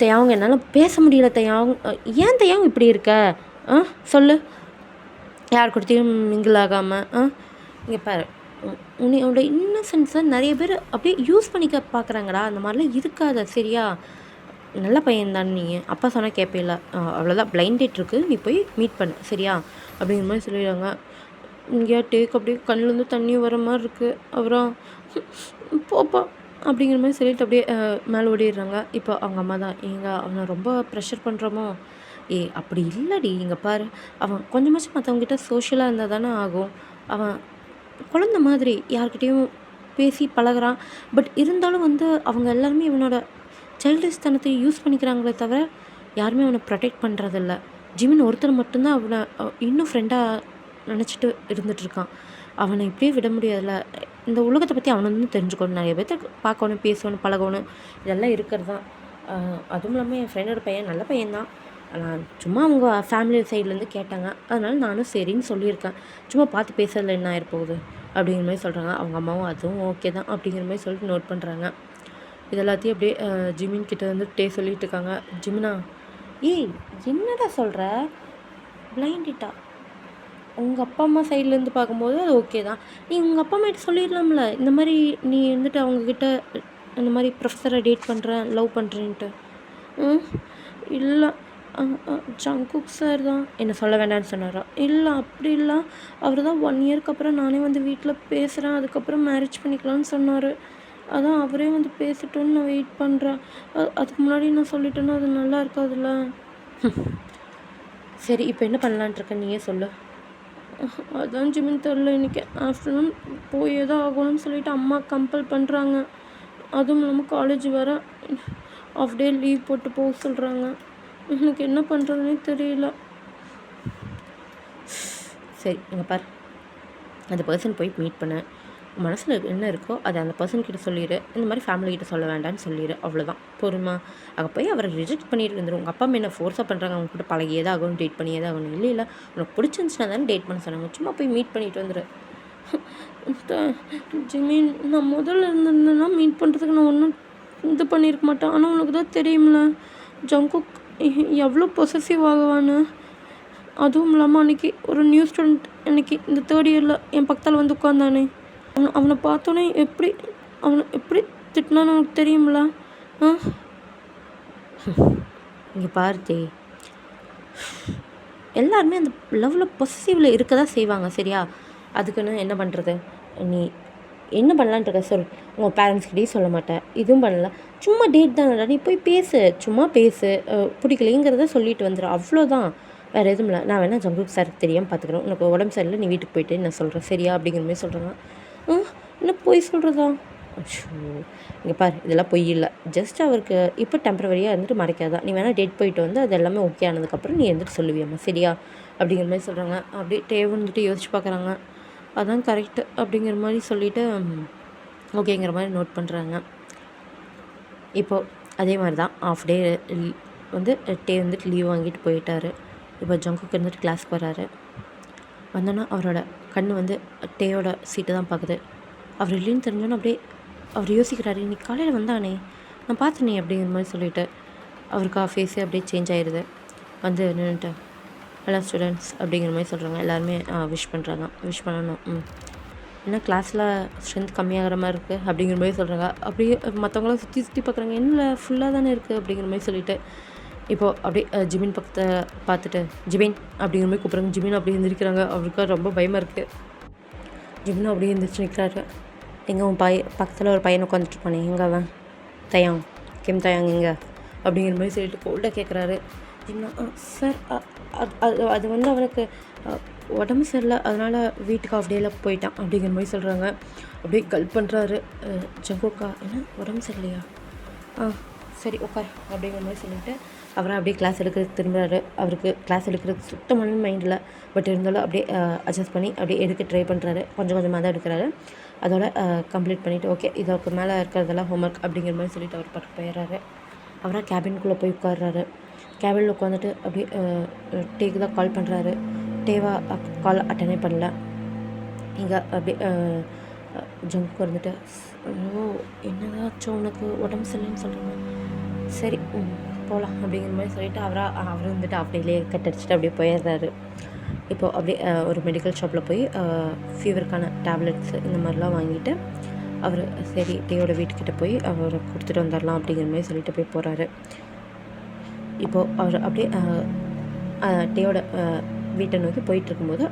தயாங்க என்னால் பேச முடியல தயாங், ஏன் தயாங் இப்படி இருக்க? சொல்லு, யார் கொடுத்தையும் மிங்கிள் ஆகாமல். இங்கே பாரு, உன்னோட இன்னசென்ஸை நிறைய பேர் அப்படியே யூஸ் பண்ணிக்க பார்க்குறாங்கடா, அந்த மாதிரிலாம் இருக்காத சரியா? நல்ல பையன்தான் நீ, அப்பா சொன்னால் கேட்பேல, அவ்வளோதான், பிளைண்ட் டேட் இருக்குது, நீ போய் மீட் பண்ணு சரியா அப்படிங்கிற மாதிரி சொல்லிடுறாங்க. இங்கேயா டேக் அப்படியே கண்ணிலேருந்து தண்ணி வர மாதிரி இருக்குது. அப்புறம் போப்பா அப்படிங்கிற மாதிரி சொல்லிட்டு அப்படியே மேலே ஓடிடுறாங்க. இப்போ அவங்க அம்மா தான், அவனை ரொம்ப ப்ரெஷர் பண்ணுறோமோ, அப்படி இல்லடி, இங்கே பாரு, அவன் கொஞ்சமாச்சும் மற்றவங்ககிட்ட சோஷியலாக இருந்தால் தானே ஆகும். அவன் குழந்த மாதிரி யார்கிட்டயும் பேசி பழகுறான். பட் இருந்தாலும் வந்து அவங்க எல்லாருமே இவனோட சைல்டிஷ் தனத்தை யூஸ் பண்ணிக்கிறாங்களே தவிர யாருமே அவனை ப்ரொடெக்ட் பண்ணுறதில்ல. ஜிமின் ஒருத்தர் மட்டும்தான் அவனை இன்னும் ஃப்ரெண்டாக நினச்சிட்டு இருந்துகிட்ருக்கான். அவனை இப்படியே விட முடியாதுல்ல. இந்த உலகத்தை பற்றி அவனை வந்து தெரிஞ்சுக்கணும், நிறைய பேர்த்த பார்க்கணும், பேசணும், பழகணும், இதெல்லாம் இருக்கிறது தான். அதுவும் இல்லாமல் என் ஃப்ரெண்டோட பையன் நல்ல பையன்தான். நான் சும்மா அவங்க ஃபேமிலி சைட்லேருந்து கேட்டாங்க, அதனால நானும் சரின்னு சொல்லியிருக்கேன். சும்மா பார்த்து பேசுறதுல என்ன ஆகிருப்போகுது அப்படிங்கிற மாதிரி சொல்கிறாங்க. அவங்க அம்மாவும் அதுவும் ஓகே தான் அப்படிங்கிற மாதிரி சொல்லிட்டு நோட் பண்ணுறாங்க. இது எல்லாத்தையும் அப்படியே ஜிமின் கிட்ட வந்து சொல்லிட்டு இருக்காங்க. ஜிமினா, என்னடா சொல்கிற? பிளைண்டிட்டா உங்கள் அப்பா அம்மா சைட்லேருந்து பார்க்கும்போது அது ஓகே தான். நீ உங்கள் அப்பா அம்மாகிட்ட சொல்லிடலாம்ல, இந்த மாதிரி நீ வந்துட்டு அவங்கக்கிட்ட இந்த மாதிரி ப்ரொஃபஸரை டேட் பண்ணுறேன், லவ் பண்ணுறேன்ட்டு. இல்லை, ஜங்குக் சார் தான் என்ன சொல்ல வேண்டாம்னு சொன்னாரா? இல்லை, அப்படி இல்லை, அவர் தான் 1 இயர்க்கு அப்புறம் நானே வந்து வீட்டில் பேசுகிறேன், அதுக்கப்புறம் மேரேஜ் பண்ணிக்கலான்னு சொன்னார். அதான் அவரே வந்து பேசட்டும்னு நான் வெயிட் பண்ணுறேன். அதுக்கு முன்னாடி நான் சொல்லிட்டேன்னா அது நல்லா இருக்காதுல்ல. சரி, இப்போ என்ன பண்ணலான்ட்டு இருக்க, நீயே சொல்லு. அதான் ஜிமின் தெரில, இன்றைக்கி ஆஃப்டர்நூன் போயே தான் ஆகணும்னு சொல்லிட்டு அம்மா கம்பல் பண்ணுறாங்க. அதுவும் இல்லாமல் காலேஜ் வர ஆஃப் டே லீவ் போட்டு போக சொல்கிறாங்க. எனக்கு என்ன பண்ணுறதுனே தெரியல. சரி, இங்கே பாரு, அந்த பர்சன் போய் மீட் பண்ண, மனசில் என்ன இருக்கோ அதை அந்த பர்சன்கிட்ட சொல்லிடு. இந்த மாதிரி ஃபேமிலிக்கிட்ட சொல்ல வேண்டாம்னு சொல்லிடு, அவ்வளோதான். பொறுமா அங்கே போய் அவரை ரிஜெக்ட் பண்ணிட்டு வந்துடும். உங்கள் அப்பா அம்மா என்ன ஃபோர்ஸாக பண்ணுறாங்க, அவங்க கூட பழகியே தான் ஆகணும், டேட் பண்ணியே தான் ஆகணும். இல்லை உனக்கு பிடிச்சிருந்துச்சுன்னா தானே டேட் பண்ண சொன்னாங்க. சும்மா போய் மீட் பண்ணிட்டு வந்துடு. ஜிமின், நான் முதல்ல இருந்திருந்தேன்னா மீட் பண்ணுறதுக்கு நான் ஒன்றும் இது பண்ணியிருக்க மாட்டேன். ஆனால் உனக்கு தான் தெரியும்ல ஜங்குக் எவ்வளோ பொசசிவ் ஆகுவான்னு. அதுவும் இல்லாமல் அன்றைக்கி ஒரு நியூ ஸ்டூடெண்ட் அன்றைக்கி இந்த 3rd இயரில் என் பக்கத்தில் வந்து உட்காந்தானே, அவனை பார்த்தோன்னே அவனை எப்படி திட்டினான்னு உனக்கு தெரியும்ல. இங்கே பார்த்தி, எல்லாருமே அந்த லெவலில் பொசசிவில் இருக்க தான் செய்வாங்க, சரியா? அதுக்குன்னு என்ன பண்ணுறது? நீ என்ன பண்ணலான்ட்டு இருக்க சொல். உங்கள் பேரண்ட்ஸ்கிட்டையும் சொல்ல மாட்டேன், இதுவும் பண்ணல. சும்மா டேட் தானடா, நீ போய் பேசு, சும்மா பேசு, பிடிக்கலைங்கிறத சொல்லிட்டு வந்துடும், அவ்வளோதான். வேறு எதுவும் இல்லை. நான் வேணால் ஜங்குக் சாருக்கு தெரியாமல் பார்த்துக்குறேன். உனக்கு உடம்பு சரியில்லை, நீ வீட்டுக்கு போயிட்டு நான் சொல்கிறேன், சரியா? அப்படிங்கிற மாதிரி சொல்கிறாங்க. என்ன பொய் சொல்கிறதா? அச்சோ, இங்கே பாரு, இதெல்லாம் பொய் இல்லை. ஜஸ்ட் அவருக்கு இப்போ டெம்பரவரியாக இருந்துட்டு மறைக்காதான். நீ வேணால் டேட் போயிட்டு வந்து அது எல்லாமே ஓகே ஆனதுக்கப்புறம் நீ இருந்துட்டு சொல்லுவியம்மா, சரியா? அப்படிங்கிற மாதிரி சொல்கிறாங்க. அப்படியே டேவ் வந்துட்டு யோசிச்சு பார்க்குறாங்க. அதான் கரெக்டு அப்படிங்கிற மாதிரி சொல்லிவிட்டு ஓகேங்கிற மாதிரி நோட் பண்ணுறாங்க. இப்போது அதே மாதிரி தான் ஆஃப் டே வந்து டே வந்துட்டு லீவ் வாங்கிட்டு போயிட்டார். இப்போ ஜங்குக்கு இருந்துட்டு கிளாஸ்க்கு வராரு. வந்தோன்னா அவரோட கண் வந்து டேயோட சீட்டை தான் பார்க்குது. அவர் இல்லைன்னு தெரிஞ்சோன்னா அப்படியே அவர் யோசிக்கிறாரு, இன்னைக்கு காலையில் வந்தானே, நான் பார்த்தேனே அப்படிங்கிற மாதிரி சொல்லிவிட்டு அவருக்கு ஃபேஸே அப்படியே சேஞ்ச் ஆகிடுது. வந்து நின்றுட்டு ஹலோ ஸ்டூடெண்ட்ஸ் அப்படிங்கிற மாதிரி சொல்கிறாங்க. எல்லாருமே விஷ் பண்ணுறாங்க. விஷ் பண்ணணும். ஏன்னா கிளாஸில் ஸ்ட்ரென்த் கம்மியாகிற மாதிரி இருக்குது அப்படிங்கிற மாதிரி சொல்கிறாங்க. அப்படியே மற்றவங்களாம் சுற்றி பார்க்குறாங்க, என்ன ஃபுல்லாக தானே இருக்குது அப்படிங்கிற மாதிரி சொல்லிவிட்டு இப்போது அப்படியே ஜிமின் பக்கத்தை பார்த்துட்டு ஜிமின் அப்படிங்கிற மாதிரி கூப்பிட்றாங்க. ஜிமின் அப்படியே எழுந்திரிக்கிறாங்க. அவருக்கு ரொம்ப பயமாக இருக்குது. ஜிமின் அப்படியே எழுந்திரிச்சு நிற்கிறாரு. எங்கே உன் பக்கத்தில் ஒரு பையனை உட்காந்துட்டு போனேன், எங்கே அவன் தயாங், கிம் தயாங் எங்கே அப்படிங்கிற மாதிரி சொல்லிட்டு கோல்டாக கேட்குறாரு. சார், அது வந்து அவனுக்கு உடம்பு சரியில்லை, அதனால் வீட்டுக்கு ஆஃப் டேயில் போயிட்டான் அப்படிங்கிற மாதிரி சொல்கிறாங்க. அப்படியே கல்ப் பண்ணுறாரு. ஜங்குக்கா, என்ன உடம்பு சரியில்லையா? சரி உட்கார் அப்படிங்கிற மாதிரி சொல்லிவிட்டு அவரை அப்படியே கிளாஸ் எடுக்கிறதுக்கு திரும்புறாரு. அவருக்கு கிளாஸ் எடுக்கிறது சுத்தமான மைண்டில், பட் இருந்தாலும் அப்படியே அட்ஜஸ்ட் பண்ணி அப்படியே எடுக்க ட்ரை பண்ணுறாரு. கொஞ்சம் கொஞ்சமாக தான் எடுக்கிறாரு. அதோட கம்ப்ளீட் பண்ணிவிட்டு ஓகே இதற்கு மேலே இருக்கிறதெல்லாம் ஹோம்ஒர்க் அப்படிங்கிற மாதிரி சொல்லிவிட்டு அவர் பட்டு போயிடுறாரு. அவராக கேபின்குள்ளே போய் உட்கார்றாரு. கேபினில் உட்காந்துட்டு அப்படியே டேக்கு தான் கால் பண்ணுறாரு. டேவா கால் அட்டனே பண்ணல. இங்கே அப்படியே ஜங்குக்கு வந்துட்டு, ஓ என்னதாச்சும் உனக்கு உடம்பு சரியில்லைன்னு சொல்கிறாங்க, சரி போகலாம் அப்படிங்கிற மாதிரி சொல்லிவிட்டு அவர் வந்துட்டு அப்படியே கட் அடிச்சுட்டு அப்படியே போயிடுறாரு. இப்போது அப்படியே ஒரு மெடிக்கல் ஷாப்பில் போய் ஃபீவருக்கான டேப்லெட்ஸு இந்த மாதிரிலாம் வாங்கிட்டு அவர் சரி டேயோட வீட்டுக்கிட்ட போய் அவரை கொடுத்துட்டு வந்துடலாம் அப்படிங்கிற மாதிரி சொல்லிட்டு போய் போகிறாரு. இப்போது அவர் அப்படியே டேயோட வீட்டை நோக்கி போயிட்டுருக்கும்போது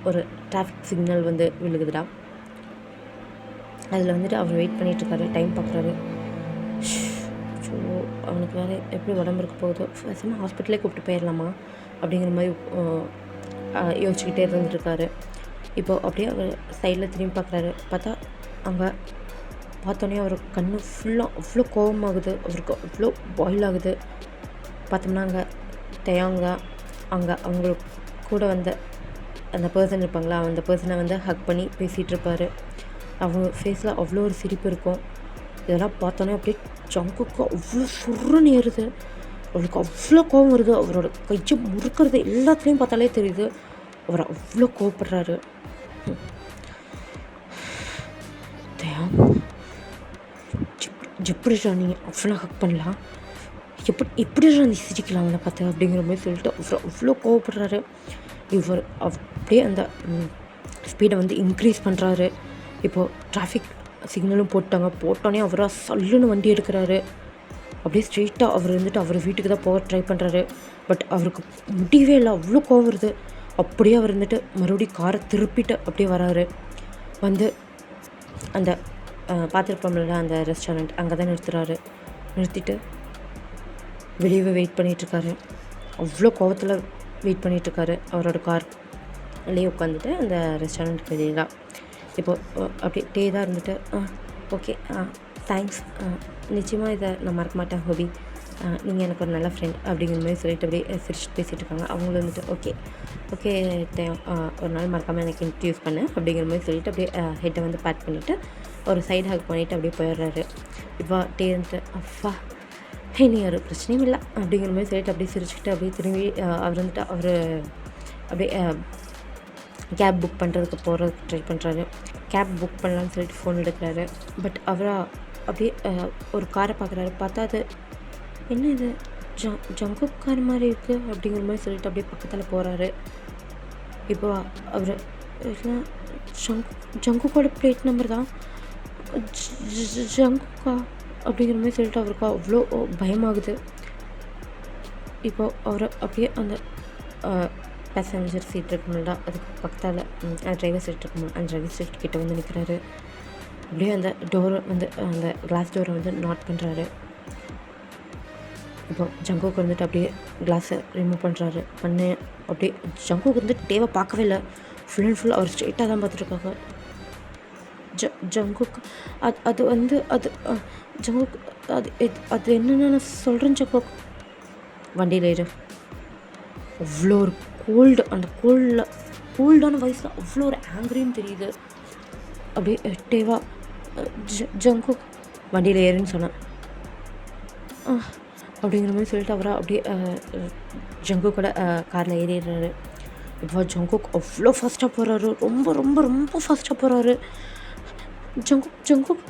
ஒரு டிராஃபிக் சிக்னல் வந்து விழுகுதுடா. அதில் வந்துட்டு அவர் வெயிட் பண்ணிகிட்ருக்காரு, டைம் பார்க்குறாரு. ஸோ அவனுக்கு வேறு எப்படி உடம்பு இருக்க போகுதோ பேசாமல் ஹாஸ்பிட்டலே கூப்பிட்டு போயிடலாமா அப்படிங்கிற மாதிரி யோசிச்சுக்கிட்டே இருந்துட்டுருக்காரு. இப்போது அப்படியே அவர் சைடில் திரும்பி பார்க்குறாரு. பார்த்தா அங்கே பார்த்தோன்னே அவர் கண் ஃபுல்லாக அவ்வளோ கோபமாகுது, அவருக்கு அவ்வளோ பாயில் ஆகுது. பார்த்தோம்னா அங்கே தேயாங்க அங்கே அவங்களுக்கு கூட வந்த அந்த பர்சன் இருப்பாங்களா, அந்த பர்சனை வந்து ஹக் பண்ணி பேசிகிட்டு இருப்பார். அவங்க ஃபேஸில் அவ்வளோ ஒரு சிரிப்பு இருக்கும். இதெல்லாம் பார்த்தோன்னே அப்படியே ஜங்குக்கு அவ்வளோ சுருன்னு ஏறுது. அவருக்கு அவ்வளோ கோபம் வருது. அவரோட கையை முறுக்கிறது எல்லாத்துலேயும் பார்த்தாலே தெரியுது. அவர் அவ்வளோ கோவப்படுறாரு. எப்படிடா நீ அவ்வளோ ஹக் பண்ணலாம், எப்படிடா நீ சிரிக்கலாம் அவனை பார்த்து அப்படிங்கிற மாதிரி சொல்லிட்டு அவ்வளோ கோவப்படுறாரு. இவர் அப்படியே அந்த ஸ்பீடை வந்து இன்க்ரீஸ் பண்ணுறாரு. இப்போது டிராஃபிக் சிக்னலும் போட்டோன்னே அவராக சல்லுன்னு வண்டி எடுக்கிறாரு. அப்படியே ஸ்ட்ரெயிட்டாக அவர் வந்துட்டு அவர் வீட்டுக்கு தான் போக ட்ரை பண்ணுறாரு. பட் அவருக்கு முடியவே இல்லை, அவ்வளோ கோவம் வருது. அப்படியே அவர் வந்துட்டு மறுபடியும் காரை திருப்பிட்டு அப்படியே வராரு. வந்து அந்த பார்த்துருப்போம்ல அந்த ரெஸ்டாரண்ட், அங்கே தான் நிறுத்திட்டு வெளியே வெயிட் பண்ணிகிட்ருக்காரு. அவ்வளோ கோவத்தில் வெயிட் பண்ணிகிட்ருக்காரு. அவரோட கார்லேயே உட்காந்துட்டு அந்த ரெஸ்டாரண்ட்டுக்கு வெளியே தான். இப்போது அப்படியே டே தான் இருந்துட்டு ஓகே தேங்க்ஸ், நிச்சயமாக இதை நான் மறக்க மாட்டேன் ஹோபி, நீங்கள் எனக்கு ஒரு நல்ல ஃப்ரெண்ட் அப்படிங்கிற மாதிரி சொல்லிட்டு அப்படியே சிரிச்சுட்டு பேசிகிட்டு இருக்காங்க. அவங்களும் வந்துட்டு ஓகே ஒரு நாள் மறக்காமல் எனக்கு இன்ட்ரடியூஸ் பண்ணு அப்படிங்கிற மாதிரி சொல்லிட்டு அப்படியே ஹெட்டை வந்து பேக் பண்ணிவிட்டு ஒரு சைடு ஹக் பண்ணிவிட்டு அப்படியே போயிடுறாரு. இப்போ டே இருந்துட்டு அப்பா நீ ஒரு பிரச்சனையும் இல்லை அப்படிங்கிற மாதிரி சொல்லிட்டு அப்படியே சிரிச்சுக்கிட்டு அப்படியே திரும்பி அவர் வந்துட்டு அவர் அப்படியே கேப் புக் பண்ணுறதுக்கு போகிறதுக்கு ட்ரை பண்ணுறாரு. கேப் புக் பண்ணலான்னு சொல்லிட்டு ஃபோன் எடுக்கிறாரு. பட் அவராக அப்படியே ஒரு காரை பார்க்குறாரு. பார்த்தா அது என்ன இது ஜங்குக் கார் மாதிரி இருக்குது அப்படிங்கிற மாதிரி சொல்லிட்டு அப்படியே பக்கத்தில் போகிறாரு. இப்போ அவர் ஜங்குக்கோட பிளேட் நம்பர் தான், ஜங்குக்கா அப்படிங்கிற மாதிரி சொல்லிட்டு அவருக்கு அவ்வளோ பயமாகுது. இப்போது அவர் அப்படியே அந்த பேசஞ்சர் சீட் இருக்குமில்ல, அதுக்கு பக்கத்தால் டிரைவர் சீட் இருக்குமில்ல, அந்த டிரைவர் சீட் கிட்டே வந்து நிற்கிறாரு. அப்படியே அந்த டோரை வந்து அந்த கிளாஸ் டோரை வந்து நாட் பண்ணுறாரு. இப்போ ஜங்குக்கு வந்துட்டு அப்படியே கிளாஸை ரிமூவ் பண்ணுறாரு. அப்படியே ஜங்குக்கு வந்துட்டு டேவை பார்க்கவே இல்லை. ஃபுல் அண்ட் ஃபுல் அவர் ஸ்ட்ரெயிட்டாக தான் பார்த்துட்ருக்காங்க. ஜங்குக்கு அது வந்து அது ஜங்குக் அது என்னென்னு நான் சொல்கிறேன். ஜங்குக் வண்டியில் ஏறு. அவ்வளோ ஒரு கோல்டு, அந்த கோல்டான வயசில் அவ்வளோ ஒரு ஆங்கிரின்னு தெரியுது. அப்படியே டேவா ஜங்குக் வண்டியில் ஏறுன்னு சொன்னேன் அப்படிங்கிற மாதிரி சொல்லிட்டு அவரை அப்படியே ஜங்குக்கோட காரில் ஏறிடுறாரு. இப்போ ஜங்குக் அவ்வளோ ஃபாஸ்ட்டாக போகிறாரு, ரொம்ப ரொம்ப ரொம்ப ஃபாஸ்ட்டாக போகிறாரு. ஜங்குக்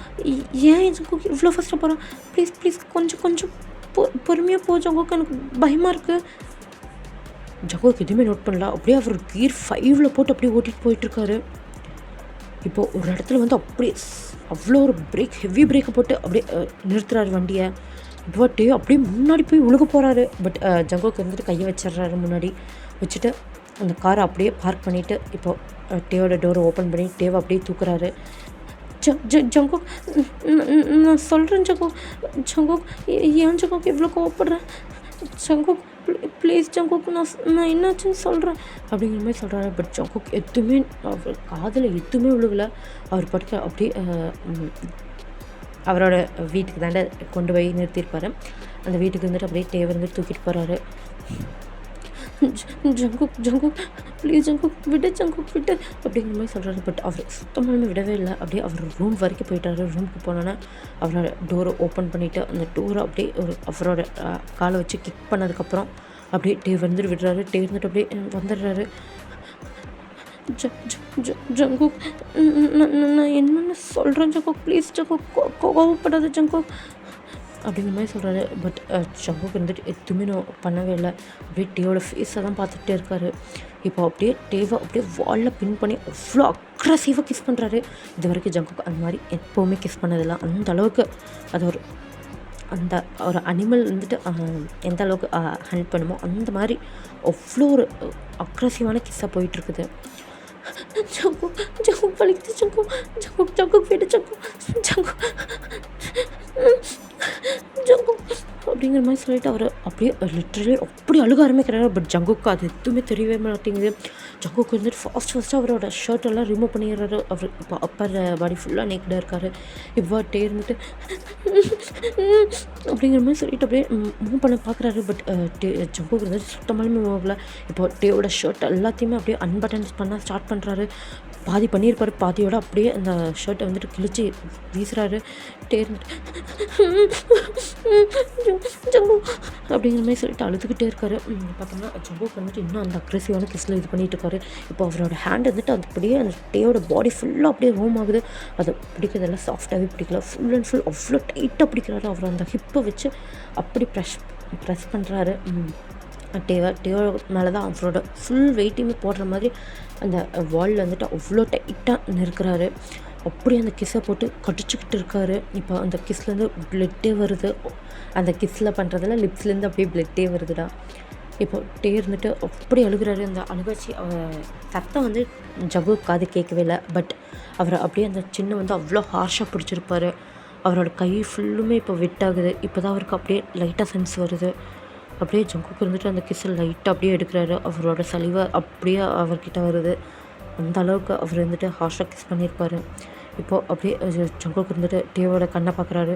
ஏன் ஜங்குக் இவ்வளோ ஃபாஸ்ட்டாக போகிறான்? ப்ளீஸ் கொஞ்சம் பொறுமையாக போ ஜங்குக், எனக்கு பயமாக இருக்குது. ஜங்குக் எதுவுமே நோட் பண்ணல. அப்படியே அவர் கியர் 5 போட்டு அப்படியே ஓட்டிகிட்டு போயிட்டுருக்காரு. இப்போது ஒரு இடத்துல வந்து அப்படியே அவ்வளோ ஒரு ஹெவி பிரேக்கை போட்டு அப்படியே நிறுத்துறாரு வண்டியை. இப்போ டே அப்படியே முன்னாடி போய் உழுக போகிறாரு. பட் ஜங்குக்கு வந்துட்டு கையை வச்சிட்றாரு. முன்னாடி வச்சுட்டு அந்த காரை அப்படியே பார்க் பண்ணிவிட்டு இப்போது டேவோட டோரை ஓப்பன் பண்ணி டேவை அப்படியே தூக்குறாரு. ஜங்குக் நான் சொல்கிறேன் ஜங்குக் ஏன் ஜங்குக் எவ்வளோ கோவப்படுறேன்? ஜங்குக் ப்ளீஸ் ஜங்குக் நான் என்னாச்சுன்னு சொல்கிறேன் அப்படிங்கிற மாதிரி சொல்கிறாரு. பட் ஜங்குக் எதுவுமே அவர் காதில் எதுவுமே விழுகலை. அவர் படுக்க அப்படியே அவரோட வீட்டுக்கு தாண்ட கொண்டு போய் நிறுத்தியிருப்பார். அந்த வீட்டுக்கு வந்துட்டு அப்படியே டேவை வந்து தூக்கிட்டு போகிறாரு. ஜங்குக் ப்ளீஸ் ஜங்குக் விடு அப்படிங்கிற மாதிரி சொல்கிறாரு. பட் அவர் சுத்தமாலுமே விடவே இல்லை. அப்படியே அவர் ரூம் வரைக்கும் போயிட்டாரு. ரூமுக்கு போனோன்னே அவரோட டோரை ஓப்பன் பண்ணிவிட்டு அந்த டோரை அப்படியே அவரோட காலை வச்சு கிக் பண்ணதுக்கப்புறம் அப்படியே டே வந்துட்டு விடுறாரு. டே வந்துட்டு அப்படியே வந்துடுறாரு. ஜங்குக் நான் என்னென்னு சொல்கிறேன் ஜங்குக் ப்ளீஸ் ஜங்குக் கோவப்படாத ஜங்குக் அப்படிங்கிற மாதிரி சொல்கிறாரு. பட் ஜங்குக் வந்துட்டு எதுவுமே நான் பண்ணவே இல்லை. அப்படியே டேவோட ஃபேஸை தான் பார்த்துட்டே இருக்காரு. இப்போ அப்படியே டேவை அப்படியே வாலில் பின் பண்ணி அவ்வளோ அக்ரெசிவாக கிஸ் பண்ணுறாரு. இது வரைக்கும் ஜங்குக் அந்த மாதிரி எப்போவுமே கிஸ் பண்ணதில்லை. அந்த அளவுக்கு அது ஒரு அனிமல் வந்துட்டு எந்த அளவுக்கு ஹண்ட் பண்ணுமோ அந்த மாதிரி அவ்வளோ ஒரு அக்ரெசிவான கிஸ்ஸாக போயிட்டுருக்குது. ஜங்குக் வலிக்குது ஜங்குக் விடு ஜங்குக் அப்படிங்கிற மாதிரி சொல்லிட்டு அவர் அப்படியே லிட்ரலி அப்படி அழுக ஆரம்பிக்கிறாரு. பட் ஜங்குக்கு அது எதுவுமே தெரியவே மாட்டேங்குது. ஜங்குக்கு வந்துட்டு ஃபஸ்ட்டாக அவரோட ஷர்ட்டெல்லாம் ரிமூவ் பண்ணிடுறாரு. அவர் இப்போ அப்பர் பாடி ஃபுல்லாக நேக்கடாக இருக்கார். இப்போ டே இருந்துட்டு அப்படிங்கிற மாதிரி சொல்லிட்டு அப்படியே மூவ் பண்ண பார்க்குறாரு. பட் ஜங்குக்கு வந்துட்டு சுத்தமாலுமே மூவ் ஆகல. இப்போ டேவோட ஷர்ட் எல்லாத்தையுமே அப்படியே அன்பட்டன் பண்ண ஸ்டார்ட் பண்ணுறாரு. பாதி பண்ணியிருப்பார், பாதியோட அப்படியே அந்த ஷர்ட்டை வந்துட்டு கிழிச்சு வீசுறாரு. டே இருந்துட்டு ஜங்கு அப்படிங்கிற மாதிரி சொல்லிட்டு அழுதுகிட்டே இருக்காரு. பார்த்தோம்னா ஜங்குக்கு வந்துட்டு இன்னும் அந்த அக்ரெசிவான கிஸ்ல இது பண்ணிட்டு இருக்காரு. இப்போ அவரோட ஹேண்ட் வந்துட்டு அது அப்படியே அந்த டேயோட பாடி ஃபுல்லாக அப்படியே ரோம் ஆகுது. அதை பிடிக்கிறதெல்லாம் சாஃப்டாகவே பிடிக்கல, ஃபுல் அண்ட் ஃபுல் அவ்வளோ டைட்டாக பிடிக்கிறாரு. அவர் அந்த ஹிப்பை வச்சு அப்படி ப்ரெஸ் பண்ணுறாரு. டேவோ மேலே தான் அவரோட ஃபுல் வெயிட்டையுமே போடுற மாதிரி அந்த வாலில் வந்துட்டு அவ்வளோ டைட்டாக நிற்கிறாரு. அப்படியே அந்த கிஸ்ஸை போட்டு கடிச்சிக்கிட்டு இருக்காரு. இப்போ அந்த கிஸ்லேருந்து பிளட்டே வருது. அந்த கிஸ்ஸில் பண்ணுறதுல லிப்ஸ்லேருந்து அப்படியே பிளட்டே வருதுடா. இப்போ டே இருந்துட்டு அப்படி அழுகிறாரு. அந்த அழுகாச்சி சத்தம் வந்து ஜகு காது கேட்கவே இல்லை. பட் அவரை அப்படியே அந்த சின்ன வந்து அவ்வளோ ஹார்ஷாக பிடிச்சிருப்பார். அவரோட கை ஃபுல்லுமே இப்போ வெட்டாகுது. இப்போ தான் அவருக்கு அப்படியே லைட்டாக சென்ஸ் வருது. அப்படியே ஜங்குக்கு இருந்துட்டு அந்த கிஸ்ஸை லைட்டாக அப்படியே எடுக்கிறாரு. அவரோட சலிவை அப்படியே அவர்கிட்ட வருது. அந்த அளவுக்கு அவர் வந்துட்டு ஹார்ஷாக கிஸ் பண்ணியிருப்பார். இப்போது அப்படியே ஜங்குக்கு இருந்துட்டு டேவோட கண்ணை பார்க்குறாரு.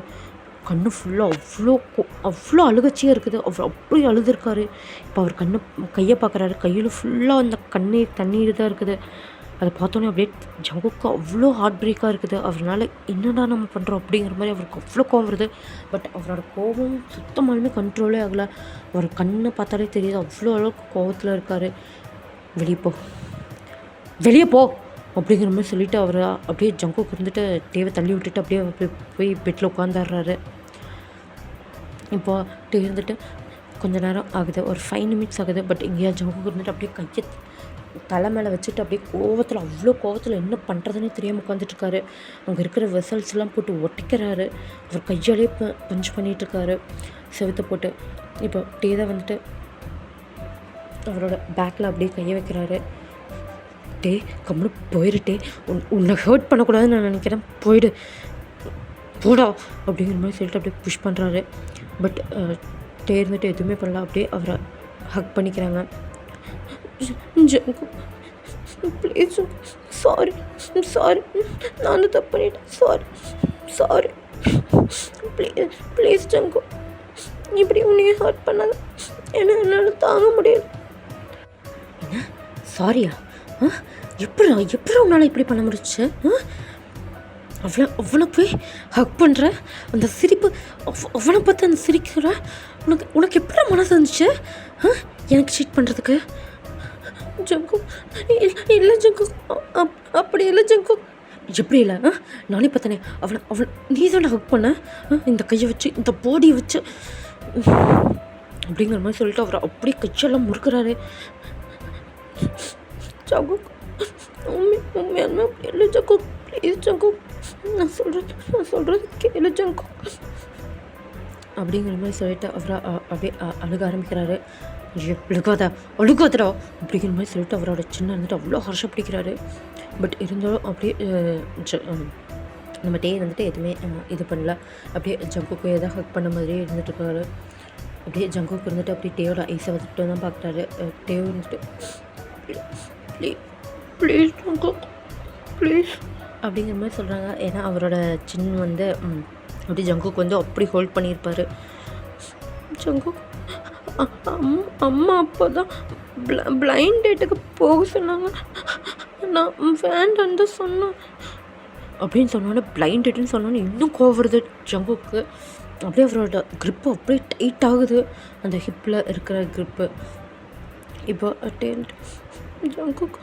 கண்ணு ஃபுல்லாக அவ்வளோ அழுகச்சியாக இருக்குது. அவர் அப்படி அழுதுருக்காரு. இப்போ அவர் கையை பார்க்குறாரு. கையில் ஃபுல்லாக அந்த தண்ணீர் தான் இருக்குது. அதை பார்த்தோன்னே அப்படியே ஜங்குக்கு அவ்வளோ ஹார்ட் பிரேக்காக இருக்குது. அவரால் என்னடா நம்ம பண்ணுறோம் அப்படிங்கிற மாதிரி அவருக்கு அவ்வளோ கோவம் வருது. பட் அவரோட கோபம் சுத்தமாலுமே கண்ட்ரோலே ஆகலை. அவர் கண்ணை பார்த்தாலே தெரியுது அவ்வளோ அளவுக்கு கோவத்தில் இருக்கார். வெளியே போ அப்படிங்கிற மாதிரி சொல்லிவிட்டு அவர் அப்படியே ஜங்குக்கு இருந்துட்டு டேவை தள்ளி விட்டுட்டு அப்படியே போய் பெட்டில் உட்காந்துடுறாரு. இப்போது டே இருந்துட்டு கொஞ்சம் நேரம் ஆகுது, ஒரு 5 நிமிட்ஸ் ஆகுது. பட் இங்கேயா ஜங்குக்கு இருந்துட்டு அப்படியே கையை தலை மேலே வச்சுட்டு அப்படியே அவ்வளோ கோவத்தில் என்ன பண்ணுறதுன்னே தெரியாமல் உட்காந்துட்ருக்காரு. அங்கே இருக்கிற வெசல்ஸ்லாம் போட்டு ஒட்டிக்கிறாரு. அவர் கையாலே பஞ்ச் பண்ணிகிட்ருக்காரு செவுத்தை போட்டு. இப்போ டே தான் வந்துட்டு அவரோட பேக்கில் அப்படியே கையை வைக்கிறாரு. டே கம்முன்னு போயிடுட்டே, உன்னை ஹர்ட் பண்ணக்கூடாதுன்னு நான் நினைக்கிறேன், போடா அப்படிங்கிற மாதிரி சொல்லிட்டு அப்படியே புஷ் பண்ணுறாரு. பட் டே இருந்துட்டு எதுவுமே பண்ணல. அப்படியே அவரை ஹக் பண்ணிக்கிறாங்க. ஜங்கு ப்ளீஸ், சாரி நான் தப்பு பண்ணிட்டேன், சாரி ப்ளீஸ் ஜங்கு, இப்படி உன்னையே ஹர்ட் பண்ணாத, என்னால் தாங்க முடியல. என்ன சாரியா? எப்படி உன்னால் இப்படி பண்ண முடிச்சு? அவனை போய் ஹக் பண்ணுற, அந்த சிரிப்பு, அவனை பார்த்து அந்த சிரிக்கிற உனக்கு எப்படி மனசு இருந்துச்சு எனக்கு சீட் பண்ணுறதுக்கு? ஜங்கு இல்லை ஜங்கு, அப்படி இல்லை ஜங்கு. எப்படி இல்லை? நானே பார்த்தானே அவனை நீ தானே ஹக் பண்ண, இந்த கையை வச்சு, இந்த பாடியை வச்சு அப்படிங்கிற மாதிரி சொல்லிட்டு அவர் அப்படியே கையெல்லாம் முறுக்கிறாரு. ஜங்கு உண்மையான அப்படி இல்லை ஜங்கு, ப்ளீஸ் ஜங்கு, நான் சொல்கிறது கேளு ஜங்கு அப்படிங்கிற மாதிரி சொல்லிட்டு அவரை அப்படியே அழுக ஆரம்பிக்கிறாரு. அழுகாதா அப்படிங்கிற மாதிரி சொல்லிட்டு அவரோட சின்ன வந்துட்டு அவ்வளோ ஹர்ஷம் பிடிக்கிறாரு. பட் இருந்தாலும் அப்படியே நம்ம டே வந்துட்டு எதுவுமே இது பண்ணல. அப்படியே ஜங்குக்கு எதாவது ஹக் பண்ண மாதிரியே இருந்துட்டுருக்காரு. அப்படியே ஜங்குக்கு இருந்துட்டு அப்படியே டேயோட ஐஸை வந்துட்டு தான் பார்க்குறாரு. டே வந்துட்டு ப்ளீஸ் ஜங்கு ப்ளீஸ் அப்படிங்கிற மாதிரி சொல்கிறாங்க. ஏன்னா அவரோட சின்ன வந்து அப்படி ஜங்குக்கு வந்து அப்படி ஹோல்ட் பண்ணியிருப்பார். ஜங்கு அம்மா அப்போ தான் பிளைண்ட் டேட்டுக்கு போக சொன்னாங்க, நான் வேண்டான்னு தான் சொன்னேன் அப்படின்னு சொன்னோன்னே, பிளைண்ட் டேட்டுன்னு சொன்னோன்னே இன்னும் கோவம் வருது ஜங்குக்கு. அப்படியே அவரோட க்ரிப்பு அப்படியே டைட் ஆகுது, அந்த ஹிப்பில் இருக்கிற க்ரிப்பு. இப்போ டேன்ட் ஜங்குக்கு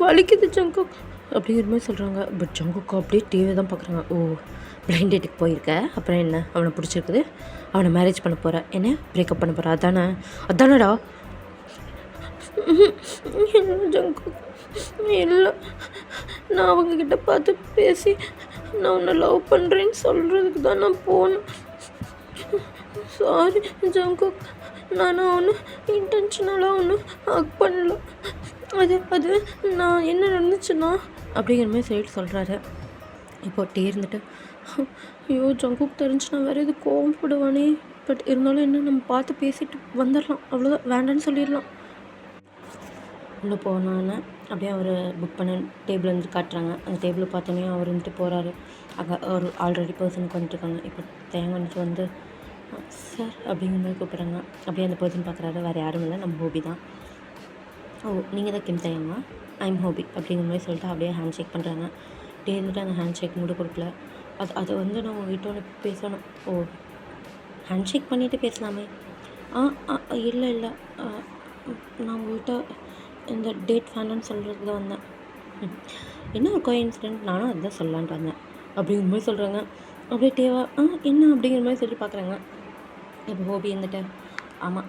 வலிக்குது ஜங்குக் அப்படிங்கிற மாதிரி சொல்கிறாங்க. பட் ஜங்குக்கு அப்படியே டிவி தான் பார்க்குறாங்க. ஓ, பிளைண்ட் டேட்டுக்கு போயிருக்க, அப்புறம் என்ன அவனை பிடிச்சிருக்குது, அவனை மேரேஜ் பண்ண போகிற, என்ன பிரேக்கப் பண்ண போகிற, அதானடா? இல்லை ஜங்கு, இல்லை, நான் அவங்கக்கிட்ட பார்த்து பேசி நான் உன்னை லவ் பண்ணுறேன்னு சொல்கிறதுக்கு தான் நான் போனேன். சாரி ஜங்கு, நான் ஒன்று இன்டென்ஷனலாக ஒன்று ஹக் பண்ணல, அது நான் என்ன நடந்துச்சுன்னா அப்படிங்கிற மாதிரி சொல்லிட்டு சொல்கிறாரு. இப்போட்டே இருந்துட்டு ஐயோ ஜங்குக்கு தெரிஞ்சுனா வேறு இது கோவப்படுவானே. பட் இருந்தாலும் என்ன, நம்ம பார்த்து பேசிட்டு வந்துடலாம், அவ்வளோதான், வேண்டான்னு சொல்லிடலாம். உள்ளே போனோன்னே அப்படியே அவர் புக் பண்ண டேபிள் வந்துட்டு காட்டுறாங்க. அந்த டேபிளை பார்த்தோன்னே அவர் வந்துட்டு போகிறாரு. அங்கே ஒரு ஆல்ரெடி பர்சனுக்கு வந்துட்டுருக்காங்க. இப்போ தேங்க வந்துட்டு வந்து சார் அப்படிங்கிற மாதிரி கூப்பிட்றாங்க. அப்படியே அந்த பர்சன் பார்க்குறாரு. வேறு யாரும் இல்லை, நம்ம ஹோபி தான். ஓ, நீங்கள் தான் கிம் தயங்கா, ஐம் ஹோபி அப்படிங்கிற மாதிரி சொல்லிட்டு அப்படியே ஹேண்ட் ஷேக் பண்ணுறாங்க. அப்படியே இருந்துட்டு அந்த ஹேண்ட் ஷேக் மூட கொடுக்கல. அது வந்து நான் உங்கள்கிட்ட ஒன்று பேசணும். ஓ, ஹேண்ட் ஷேக் பண்ணிவிட்டு பேசலாமே. இல்லை நான் உங்கள்கிட்ட இந்த டேட் வேண்டான்னு சொல்கிறது தான் வந்தேன். என்ன ஒரு கோஇன்சிடென்ட், நானும் அதுதான் சொல்லலான்ட்டு வந்தேன் அப்படிங்கிற மாதிரி சொல்கிறாங்க. அப்படியே டேவா என்ன அப்படிங்கிற மாதிரி சொல்லி பார்க்குறாங்க. இப்போ ஹோபி இருந்துட்டு ஆமாம்,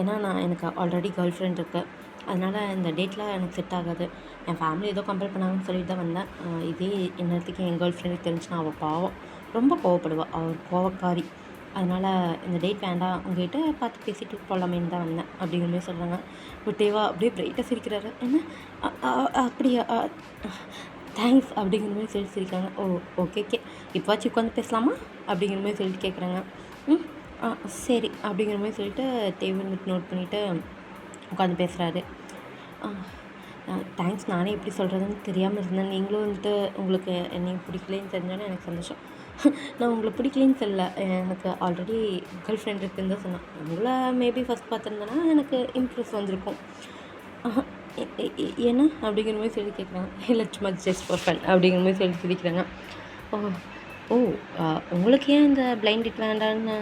ஏன்னா எனக்கு ஆல்ரெடி கேர்ள் ஃப்ரெண்ட் இருக்குது, அதனால் இந்த டேட்டில் எனக்கு செட் ஆகாது. என் ஃபேமிலி ஏதோ கம்பேர் பண்ணாங்கன்னு சொல்லிட்டு தான் வந்தேன். இதே என்னத்துக்கு என் கேர்ள் ஃப்ரெண்டுக்கு தெரிஞ்சுன்னா அவள் பாவம் ரொம்ப கோவப்படுவாள், அவள் கோவக்காரி. அதனால் இந்த டேட் வேண்டாம், உங்கள்கிட்ட பார்த்து பேசிட்டு போகலாமேன்னு தான் வந்தேன் அப்படிங்கிற மாதிரி சொல்கிறாங்க. விட்டேவா அப்படியே பிரைட்டாக சிரிக்கிறாரு. என்ன அப்படியா, தேங்க்ஸ் அப்படிங்கிற மாதிரி சொல்லி சிரிக்கிறாங்க. ஓ, ஓகே இப்போவாச்சும் உட்காந்து பேசலாமா அப்படிங்கிற மாதிரி சொல்லிட்டு கேட்குறாங்க. சரி அப்படிங்கிற மாதிரி சொல்லிட்டு தேவை வந்துட்டு நோட் பண்ணிவிட்டு உட்காந்து பேசுகிறாரு. தேங்க்ஸ், நானே எப்படி சொல்கிறதுன்னு தெரியாமல் இருந்தேன். நீங்களும் வந்துட்டு உங்களுக்கு என்னை பிடிக்கலன்னு தெரிஞ்சோன்னே எனக்கு சந்தோஷம். நான் உங்களை பிடிக்கலன்னு சொல்லல, எனக்கு ஆல்ரெடி கேர்ள் ஃப்ரெண்ட் இருக்குன்னு தான் சொன்னேன். உங்களை மேபி ஃபஸ்ட் பார்த்துருந்தேன்னா எனக்கு இம்ப்ரெஸ் வந்திருக்கும். என்ன அப்படிங்கிற மாதிரி சொல்லி கேட்குறாங்க. இல்லை சும்மா ஜஸ்ட் ஃபார் ஃபன் அப்படிங்கிற மாதிரி சொல்லி சிரிக்கிறாங்க. ஓ, உங்களுக்கு ஏன் இந்த பிளைண்ட் டேட் வேண்டான்னு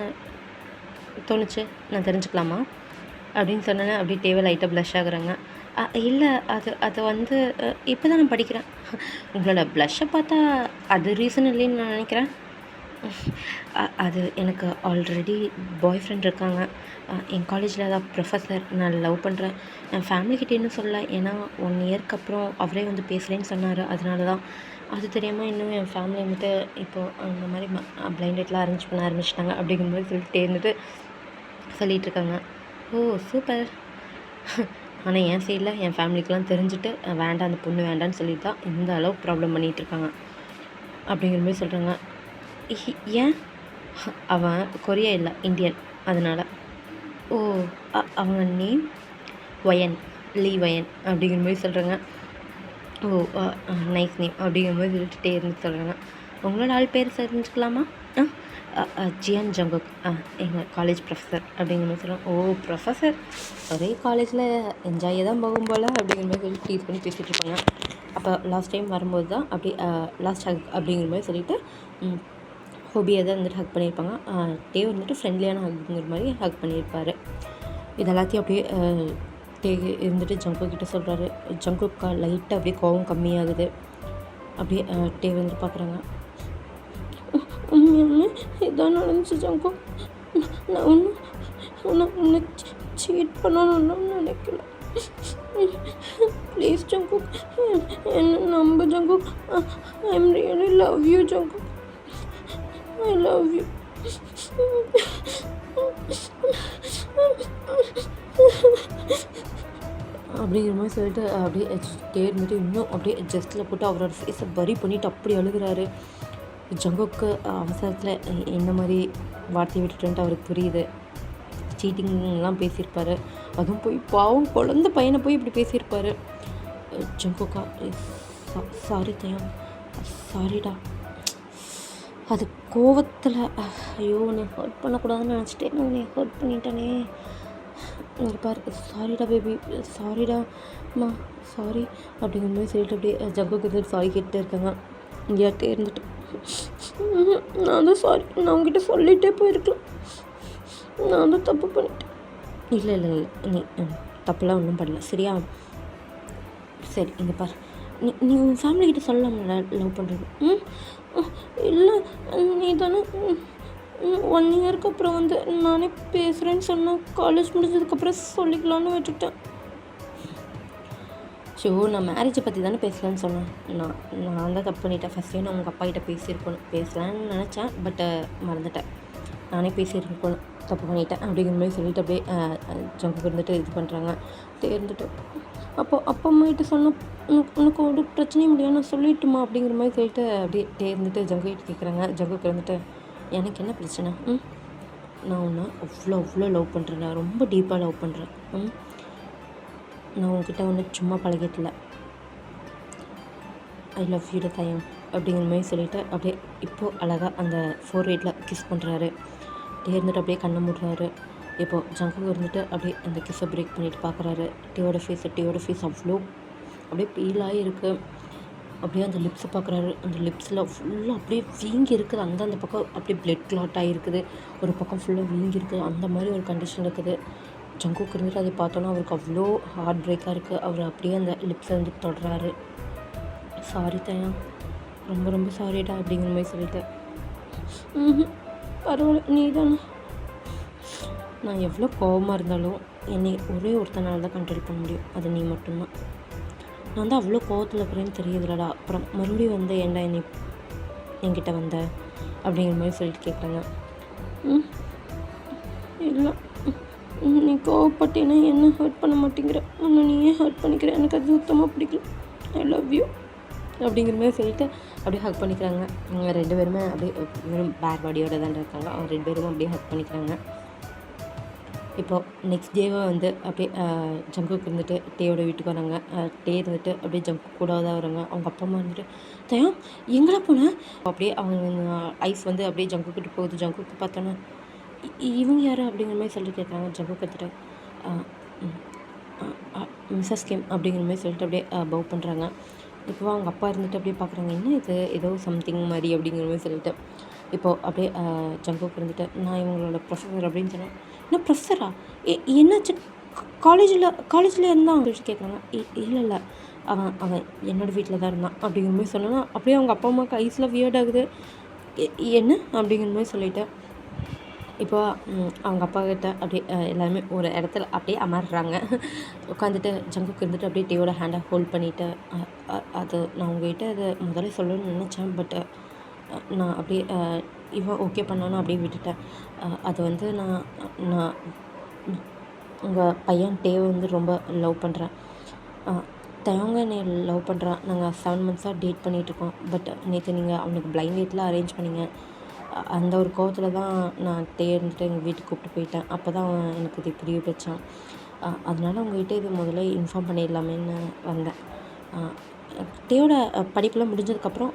தோணுச்சு, நான் தெரிஞ்சுக்கலாமா அப்படின்னு சொன்னேன்னா அப்படியே டேவை லைட்டாக ப்ளஷ் ஆகுறாங்க. இல்லை அது வந்து இப்போ தான் நான் படிக்கிறேன். உங்களோட ப்ளஷ்ஷை பார்த்தா அது ரீசன் இல்லைன்னு நான் நினைக்கிறேன். அது எனக்கு ஆல்ரெடி பாய் ஃப்ரெண்ட் இருக்காங்க. என் காலேஜில் தான் ப்ரொஃபஸர். நான் லவ் பண்ணுறேன். என் ஃபேமிலிக்கிட்ட இன்னும் சொல்லலை, ஏன்னா 1 இயர்க்கு அப்புறம் அவரே வந்து பேசுகிறேன்னு சொன்னார். அதனால தான். அது தெரியாமல் இன்னும் என் ஃபேமிலி வந்துட்டு இப்போது இந்த மாதிரி பிளைண்ட் டேட்லாம் அரேஞ்ச் பண்ண ஆரம்பிச்சிட்டாங்க அப்படிங்கிற மாதிரி சொல்லிட்டு இருந்துட்டு சொல்லிகிட்ருக்காங்க. ஓ, சூப்பர். ஆனால் என் சைடில் என் ஃபேமிலிக்கெலாம் தெரிஞ்சுட்டு வேண்டாம், அந்த பொண்ணு வேண்டான்னு சொல்லிட்டு தான் இந்த அளவுக்கு ப்ராப்ளம் பண்ணிகிட்ருக்காங்க அப்படிங்கிற மாதிரி சொல்கிறாங்க. ஏன்? அவன் கொரியா இல்லை, இந்தியன், அதனால். ஓ, அவங்க நேம் வயன், லீ வயன் அப்படிங்கிற மாதிரி சொல்கிறாங்க. ஓ, நைஸ் நேம் அப்படிங்கிற மாதிரி சொல்லிட்டு இருந்து சொல்கிறாங்க. உங்களோட ஆள் பேர் தெரிஞ்சுக்கலாமா? ஜியான் ஜங்குக், எங்கள் காலேஜ் ப்ரொஃபஸர் அப்படிங்கிற மாதிரி சொல்லுவாங்க. ஓ, ப்ரொஃபஸர், ஒரே காலேஜில் என்ஜாயே தான் போகும் போல் அப்படிங்கிற மாதிரி சொல்லி டீஸ் பண்ணி பேசிகிட்டு இருப்பாங்க. அப்போ லாஸ்ட் டைம் வரும்போது தான் அப்படி லாஸ்ட் ஹக் அப்படிங்கிற மாதிரி சொல்லிவிட்டு ஹோபியை தான் வந்துட்டு ஹக் பண்ணியிருப்பாங்க. டே வந்துட்டு ஃப்ரெண்ட்லியான ஹக்குங்கிற மாதிரி ஹக் பண்ணியிருப்பார். இது எல்லாத்தையும் அப்படியே டே இருந்துட்டு ஜங்குக் கிட்டே சொல்கிறாரு. ஜங்குக்கா லைட்டாக அப்படியே கோவம் கம்மியாகுது. அப்படியே டே வந்துட்டு பார்க்குறாங்க. உண்மையாலுமே இதான் நடந்துச்சு ஜங்குக். நான் உன்னை சீட் பண்ணணும்னு நினைக்கல. ப்ளீஸ் ஜங்குக், என்ன நம்ப Jungkook. I am really love you Jungkook. I love you. அப்படிங்கிற மாதிரி சொல்லிட்டு அப்படியே இருந்துட்டு இன்னும் அப்படியே ஜஸ்ட்டில் போட்டு அவரோட ஃபேஸை வரி பண்ணிவிட்டு அப்படி அழுகிறாரு. ஜங்குக்கு அவசரத்தில் என்ன மாதிரி வார்த்தையை விட்டுட்டுன்ட்டு அவருக்கு புரியுது. சீட்டிங்லாம் பேசியிருப்பார். அதுவும் போய் பாவம் குழந்த பையனை போய் இப்படி பேசியிருப்பார். ஜங்குக்கா, சாரி தயம், சாரிடா. அது கோவத்தில் ஐயோ உன்னை ஹர்ட் பண்ணக்கூடாதுன்னு நினச்சிட்டே நான் உன்னை ஹர்ட் பண்ணிட்டேனே. இங்கே பாரு, சாரிடா பேபி, சாரிடா அம்மா, சாரி அப்படிங்கிற மாதிரி சொல்லிட்டு அப்படியே ஜங்குக்கு எதிர்த்து சாரி கேட்டுட்டு இருக்காங்க. இங்கேயாட்டே இருந்துட்டு நான் தான் சாரி, நான் உங்ககிட்ட சொல்லிகிட்டே போயிருக்கலாம், நான் தான் தப்பு பண்ணிட்டேன். இல்லை நீ தப்புலாம் ஒன்றும் பண்ணல, சரியா? சரி, இங்கே பாரு, நீ உன் ஃபேமிலிக்கிட்ட சொல்லலாம்ல லவ் பண்ணுறது. இல்லை, நீ தானே 1 இயருக்கு அப்புறம் வந்து நானே பேசுகிறேன்னு சொன்னேன். காலேஜ் முடிஞ்சதுக்கப்புறம் சொல்லிக்கலான்னு விட்டுட்டேன். ஸோ நான் மேரேஜை பற்றி தானே பேசலான்னு சொன்னேன். நான் தான் தப்பு பண்ணிட்டேன். ஃபஸ்ட்டே நான் உங்கள் அப்பா கிட்டே பேசலான்னு நினச்சேன், பட் மறந்துட்டேன். நானே பேசியிருக்கணும். தப்பு பண்ணிட்டேன் அப்படிங்கிற மாதிரி சொல்லிட்டு அப்படியே ஜங்குக்கு இருந்துட்டு இது பண்ணுறாங்க. இருந்துட்டு அப்போ அம்மாகிட்ட சொன்னால் உனக்கு ஒரு பிரச்சனையும் முடியாது, நான் சொல்லிட்டுமா அப்படிங்கிற மாதிரி சொல்லிட்டு அப்படியே இருந்துட்டு ஜங்குகிட்ட கேட்குறாங்க. ஜங்குக்கு இருந்துட்டு எனக்கு என்ன பிரச்சனை? நான் உன்னை அவ்வளோ லவ் பண்ணுறேன், ரொம்ப டீப்பாக லவ் பண்ணுறேன். நான் உன்கிட்ட வந்து சும்மா பழகிட்டல. ஐ லவ் யூ தயம் அப்படிங்கிற மாதிரி சொல்லிவிட்டு அப்படியே இப்போது அழகாக அந்த ஃபோர்ஹெட்டில் கிஸ் பண்ணுறாரு. இருந்துட்டு அப்படியே கண்ணை மூடுறாரு. இப்போது ஜங்குக்கு இருந்துட்டு அப்படியே அந்த கிஸ்ஸை பிரேக் பண்ணிவிட்டு பார்க்குறாரு. டீயோட ஃபேஸ் அவ்வளோ அப்படியே பீலாகி இருக்குது. அப்படியே அந்த லிப்ஸை பார்க்குறாரு. அந்த லிப்ஸில் ஃபுல்லாக அப்படியே வீங்கி இருக்குது. அந்த பக்கம் அப்படியே பிளட் கிளாட் ஆகிருக்குது. ஒரு பக்கம் ஃபுல்லாக வீங்கி இருக்குது. அந்த மாதிரி ஒரு கண்டிஷன் இருக்குது. ஜங்குக்கு இருந்துட்டு அதை பார்த்தோன்னா அவருக்கு அவ்வளோ ஹார்ட் பிரேக்காக இருக்குது. அவர் அப்படியே அந்த லிப்ஸை வந்து தொடுறாரு. சாரி தயா, ரொம்ப ரொம்ப சாரிடா அப்படிங்கிற மாதிரி சொல்லிட்டு. பரவாயில்ல, நீ தானே. நான் எவ்வளோ கோபமாக இருந்தாலும் என்னை ஒரே ஒருத்தனால தான் கண்ட்ரோல் பண்ண முடியும், அது நீ மட்டும்தான். நான் தான் அவ்வளோ கோவத்தில் இருக்கிறேன்னு தெரியுதுலடா, அப்புறம் மறுபடியும் வந்து ஏன்டா என்கிட்ட வந்த அப்படிங்கிற மாதிரி சொல்லிட்டு கேட்குறாங்க. இல்லை, நீ கோவப்பட்டேன்னா என்ன ஹர்ட் பண்ண மாட்டேங்கிற, உன்னை நீயே ஹர்ட் பண்ணிக்கிற, எனக்கு அது சுத்தமாக பிடிக்கல. ஐ லவ் யூ அப்படிங்கிற மாதிரி சொல்லிட்டு அப்படியே ஹக் பண்ணிக்கிறாங்க. அவங்க 2 பேருமே அப்படியே வெறும் பேட் பாடியோடு தான் இருக்காங்க. அவங்க 2 பேரும் அப்படியே ஹக் பண்ணிக்கிறாங்க. இப்போது நெக்ஸ்ட் டேவை வந்து அப்படியே ஜங்குக்கு இருந்துட்டு டேயோட வீட்டுக்கு வராங்க. டே இருந்துட்டு அப்படியே ஜங்கு கூட தான் வராங்க. அவங்க அப்பா அம்மா இருந்துட்டு தயம் எங்கடா போனேன் அப்படியே அவங்க ஐஸ் வந்து அப்படியே ஜங்குக்கிட்ட போகுது. ஜங்குக்கு பார்த்தோன்னா இவங்க யார் அப்படிங்கிற மாதிரி சொல்லிட்டு கேட்குறாங்க. ஜங்குக்கு எடுத்துட்டு மிஸ்ஸஸ் கேம் அப்படிங்கிற மாதிரி சொல்லிட்டு அப்படியே பவ் பண்ணுறாங்க. இப்போ அவங்க அப்பா இருந்துட்டு அப்படியே பார்க்குறாங்க, என்ன இது ஏதோ சம்திங் மாதிரி அப்படிங்கிற மாதிரி சொல்லிட்டு. இப்போது அப்படியே ஜங்குக்கு இருந்துட்டு நான் இவங்களோட ப்ரொஃபஸர் அப்படின்னு சொன்னேன். என்ன ப்ரொஃபஸரா? என்னாச்சு? காலேஜில் இருந்தான் சொல்லிட்டு கேட்குறாங்க. இல்லை அவன் என்னோடய வீட்டில் தான் இருந்தான் அப்படிங்கிற மாதிரி சொன்னேன்னா அப்படியே அவங்க அப்பா அம்மாவுக்கு ஐஸில் வியர்ட் ஆகுது. என்ன அப்படிங்கிற மாதிரி சொல்லிவிட்டு இப்போ அவங்க அப்பா கிட்ட அப்படியே எல்லாருமே ஒரு இடத்துல அப்படியே அமர்றாங்க. உட்காந்துட்டு ஜங்குக்கு இருந்துட்டு அப்படியே டேயோட ஹேண்டை ஹோல்ட் பண்ணிவிட்டு அது நான் உங்கள்கிட்ட அதை முதல்ல சொல்லணும்னு நினச்சேன். பட் நான் அப்படியே இவன் ஓகே பண்ணான்னு அப்படியே விட்டுட்டேன். அது வந்து நான் உங்கள் பையன் டேவை வந்து ரொம்ப லவ் பண்ணுறேன். தயங்க என்னை லவ் பண்ணுறான். நாங்கள் 7 months டேட் பண்ணிகிட்ருக்கோம். பட் நேற்று நீங்கள் அவனுக்கு பிளைண்ட் டேட்டில் அரேஞ்ச் பண்ணிங்க. அந்த ஒரு கோவத்தில் தான் நான் டே இருந்துட்டு எங்கள் வீட்டுக்கு கூப்பிட்டு போயிட்டேன். அப்போ தான் அவன் எனக்கு இது புரிய வச்சான். அதனால உங்கள்கிட்ட இது முதல்ல இன்ஃபார்ம் பண்ணிடலாமேன்னு வந்தேன். டேயோட படிப்பெல்லாம் முடிஞ்சதுக்கப்புறம்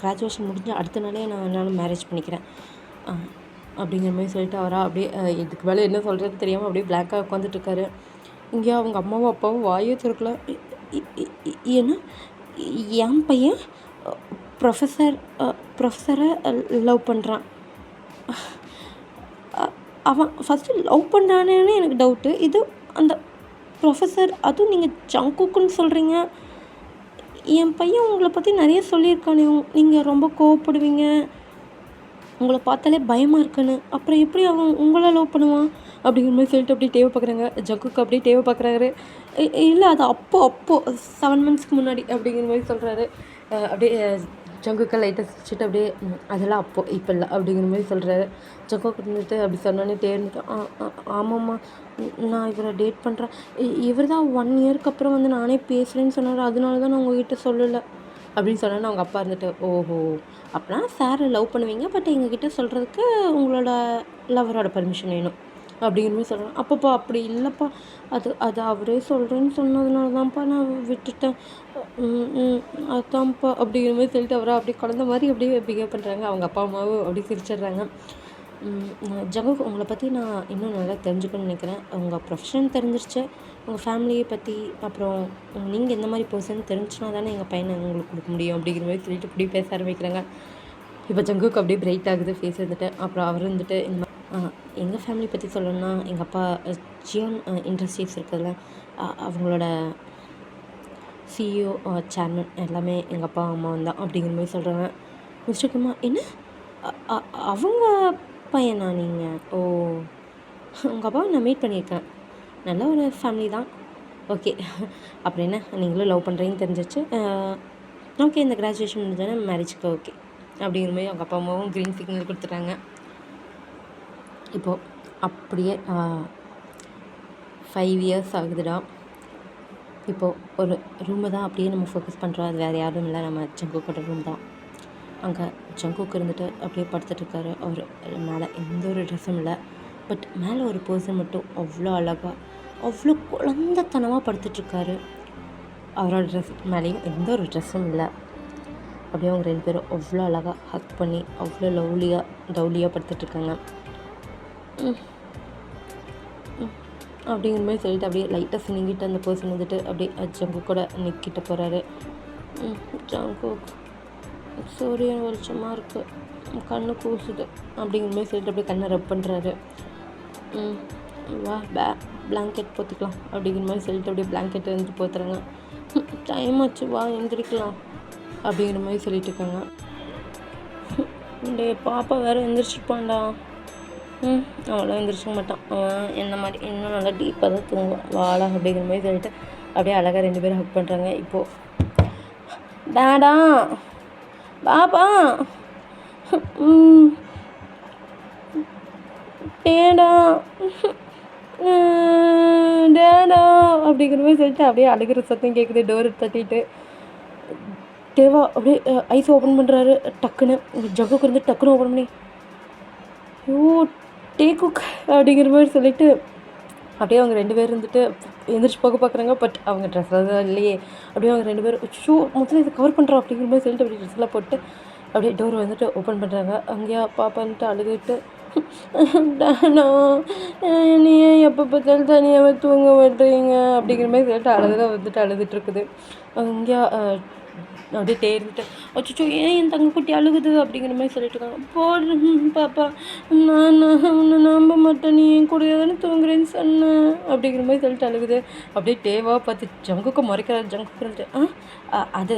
கிராஜுவேஷன் முடிஞ்ச அடுத்த நாளே நான் என்னால் மேரேஜ் பண்ணிக்கிறேன் அப்படிங்கிற மாதிரி சொல்லிட்டு அவராக அப்படியே இதுக்கு மேலே என்ன சொல்கிறது தெரியாமல் அப்படியே பிளாக்காக உட்காந்துட்ருக்காரு. இங்கே அவங்க அம்மாவும் அப்பாவும் வாயே திறக்கல. ஏன்னா என் பையன் ப்ரொஃபஸரை லவ் பண்ணுறான். அவன் ஃபஸ்ட்டு லவ் பண்ணுறானேன்னு எனக்கு டவுட்டு. இது அந்த ப்ரொஃபஸர், அதுவும் நீங்கள் ஜங்குக்குன்னு சொல்கிறீங்க. என் பையன் உங்களை பற்றி நிறைய சொல்லியிருக்கானே, நீங்கள் ரொம்ப கோவப்படுவீங்க, உங்களை பார்த்தாலே பயமாக இருக்குன்னு. அப்புறம் எப்படி அவன் உங்களை லவ் பண்ணுவான் அப்படிங்கிற மாதிரி சொல்லிட்டு அப்படியே டேவை பார்க்குறாங்க. ஜங்குக்கு அப்படியே டேவை பார்க்குறாரு. இல்லை அது அப்போது 7 monthsக்கு முன்னாடி அப்படிங்கிற மாதிரி சொல்கிறாரு. அப்படியே ஜங்குக்கு லைட்டாக சிரிச்சுட்டு அப்படியே அதெல்லாம் அப்போது இப்போ இல்லை அப்படிங்கிற மாதிரி சொல்கிறாரு. ஜங்குக்கு இருந்துட்டு அப்படி சொன்னோன்னே டே இருந்துட்டு ஆமாம்மா நான் இவரை டேட் பண்ணுறேன். இவர் தான் 1 yearக்கு அப்புறம் வந்து நானே பேசுகிறேன்னு சொன்னார், அதனால தான் நான் உங்ககிட்ட சொல்லலை அப்படின்னு சொன்னேன்னு அவங்க அப்பா இருந்துட்டு ஓஹோ அப்படின்னா சாரை லவ் பண்ணுவீங்க, பட் எங்ககிட்ட சொல்கிறதுக்கு உங்களோட லவரோட பர்மிஷன் வேணும் அப்படிங்கிற மாதிரி சொல்கிறேன். அப்பப்பா அப்படி இல்லைப்பா, அது அவரே சொல்கிறேன்னு சொன்னதுனால தான்ப்பா நான் விட்டுட்டேன், அதான்ப்பா அப்படிங்கிற மாதிரி சொல்லிட்டு அவரை அப்படியே குழந்த மாதிரி அப்படியே பிஹேவ் பண்ணுறாங்க. அவங்க அப்பா அம்மாவும் அப்படியே சிரிச்சிடுறாங்க. ஜங்கு உங்களை பற்றி நான் இன்னும் நல்லா தெரிஞ்சுக்கணும்னு நினைக்கிறேன். உங்கள் ப்ரொஃபஷன் தெரிஞ்சிருச்சு, உங்கள் ஃபேமிலியை பற்றி, அப்புறம் நீங்கள் எந்த மாதிரி பர்சன் தெரிஞ்சுனா தானே எங்கள் பையனை உங்களுக்கு கொடுக்க முடியும் அப்படிங்கிற மாதிரி சொல்லிட்டு இப்படி பேச ஆரம்பிக்கிறாங்க. இப்போ ஜங்குக்கு அப்படியே பிரைட் ஆகுது ஃபேஸ் இருந்துட்டு. அப்புறம் அவர் இருந்துட்டு இந்த எங்கள் ஃபேமிலி பற்றி சொல்லணும்னா எங்கள் அப்பா ஜியோன் இண்டஸ்ட்ரீஸ் இருக்குதுல்ல, அவங்களோட சிஇஓ சேர்மன் எல்லாமே எங்கள் அப்பா அம்மா தான் அப்படிங்கிற மாதிரி சொல்கிறாங்க. மிஸ்டேக்குமா என்ன அவங்க பையனா நீங்கள்? ஓ உங்கள் அப்பாவை நான் மீட் பண்ணியிருக்கேன், நல்ல ஒரு ஃபேமிலி தான். ஓகே அப்புறம் என்ன, நீங்களும் லவ் பண்ணுறீங்கன்னு தெரிஞ்சிச்சு. ஓகே இந்த கிராஜுவேஷன் முடிஞ்சோன்னா மேரேஜுக்கு ஓகே அப்படிங்கிற மாதிரி அவங்க அப்பா அம்மாவும் க்ரீன் சிக்னல் கொடுத்துட்டாங்க. இப்போது அப்படியே 5 இயர்ஸ் ஆகுதுடா. இப்போது ஒரு ரூமை தான் அப்படியே நம்ம ஃபோக்கஸ் பண்ணுறோம். அது வேறு யாரும் இல்லை, நம்ம ஜங்குக்கோட ரூம் தான். அங்கே ஜங்குக்கு இருந்துட்டு அப்படியே படுத்துட்ருக்காரு. அவர் மேலே எந்த ஒரு ட்ரெஸ்ஸும் இல்லை. பட் மேலே ஒரு பர்சன் மட்டும் அவ்வளோ அழகாக அவ்வளோ குழந்தைத்தனமாக படுத்துட்ருக்காரு. அவரோட ட்ரெஸ் மேலேயும் எந்த ஒரு ட்ரெஸ்ஸும் இல்லை. அப்படியே அவங்க 2 பேரும் அவ்வளோ அழகாக ஹக் பண்ணி அவ்வளோ லவ்லியாக படுத்துட்ருக்காங்க. அப்படிங்கிற மாதிரி சொல்லிட்டு அப்படியே லைட்டாக சினிங்கிட்டு அந்த பர்சன் வந்துட்டு அப்படியே ஜங்குக் கூட நிற்கிட்ட போகிறாரு. ஜங்குக் சூரியன் வெளிச்சமாக இருக்குது, கண்ணு கூசுது அப்படிங்கிற மாதிரி சொல்லிட்டு அப்படியே கண்ணை ரப் பண்ணுறாரு. வா பிளாங்கெட் போத்திக்கலாம் அப்படிங்கிற மாதிரி சொல்லிட்டு அப்படியே பிளாங்கெட் வந்து போத்துறாங்க. டைம் ஆச்சு, வா எந்திரிக்கலாம் அப்படிங்கிற மாதிரி சொல்லிட்டு இருக்காங்க. டே பாப்பா வேறு எந்திரிச்சிருப்பான்டா. அவ்வளோ எந்திரிச்சிக்க மாட்டான் அவன், என்ன மாதிரி இன்னும் நல்லா டீப்பாக தான் தூங்குவான். வாழா அப்படிங்கிற மாதிரி சொல்லிட்டு அப்படியே அழகாக 2 பேரும் ஹக் பண்ணுறாங்க. இப்போது டாடா பாப்பா டேடா டேடா அப்படிங்கிற மாதிரி சொல்லிட்டு அப்படியே அழுகிற சத்தம் கேட்குது. டோர் தட்டிட்டு தேவா அப்படியே ஐஸ் ஓப்பன் பண்ணுறாரு. டக்குன்னு ஜங்குக்கு இருந்து டக்குன்னு ஓப்பன் பண்ணி டேக்குக் அப்படிங்கிற மாதிரி சொல்லிவிட்டு அப்படியே அவங்க 2 பேர் இருந்துட்டு எந்திரிச்சு போக பார்க்குறாங்க. பட் அவங்க ட்ரெஸ் தான் இல்லையே. அப்படியே அவங்க 2 பேரும் முதல்ல இதை கவர் பண்ணுறோம் அப்படிங்கிற மாதிரி சொல்லிட்டு அப்படியே ட்ரெஸ்லாம் போட்டு அப்படியே டோர் வந்துட்டு ஓப்பன் பண்ணுறாங்க. அங்கேயா பாப்பான்ட்டு அழுதுட்டு நீ எப்போ பார்த்தாலும் தனியாக தூங்க மாட்டேங்க அப்படிங்கிற மாதிரி சொல்லிட்டு அழுதுட்டு இருக்குது. அங்கேயா அப்படியே தேர்ந்துட்டு அச்சோ ஏன் என் தங்கக்குட்டி அழுகுது அப்படிங்கிற மாதிரி சொல்லிட்டு இருக்காங்க. போடுறேன் பாப்பா, நான் உன்னை நம்ப மாட்டேன், நீ என் கூட தானே தூங்குறேன்னு சொன்னேன் அப்படிங்கிற மாதிரி சொல்லிட்டு அழுகுது. அப்படியே தேவா பார்த்து ஜங்குக்கு முறைக்கிறாரு. ஜங்குக்கு இருந்துட்டு அது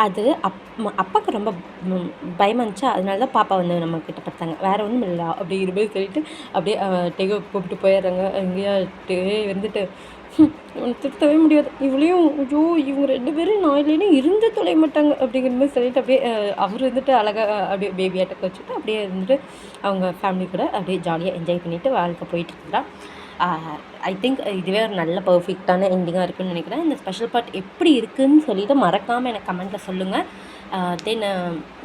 அது அப்பாவுக்கு ரொம்ப பயமாக இருந்துச்சு, அதனால தான் பாப்பா வந்து நம்ம கிட்ட பார்த்தாங்க, வேறு ஒன்றும் இல்லை அப்படிங்கிற மாதிரி சொல்லிட்டு அப்படியே டேவை கூப்பிட்டு போயிடுறாங்க. எங்கேயா டே வந்துட்டு திருத்தவே முடியாது, இவளையும் ஐயோ இவங்க 2 பேரும் நான் இல்லைன்னா இருந்து தொலைய மாட்டாங்க அப்படிங்கிற மாதிரி சொல்லிட்டு அப்படியே அவர் வந்துட்டு அழகாக அப்படியே பேபியாட்டக்க வச்சுட்டு அப்படியே இருந்துட்டு அவங்க ஃபேமிலி கூட அப்படியே ஜாலியாக என்ஜாய் பண்ணிவிட்டு வாழ்க்கை போயிட்டு இருந்தா. ஐ திங்க் இதுவே ஒரு நல்ல பர்ஃபெக்டான எண்டிங்காக இருக்குதுன்னு நினைக்கிறேன். இந்த ஸ்பெஷல் பார்ட் எப்படி இருக்குதுன்னு சொல்லிவிட்டு மறக்காமல் எனக்கு கமெண்ட்டில் சொல்லுங்கள். தென்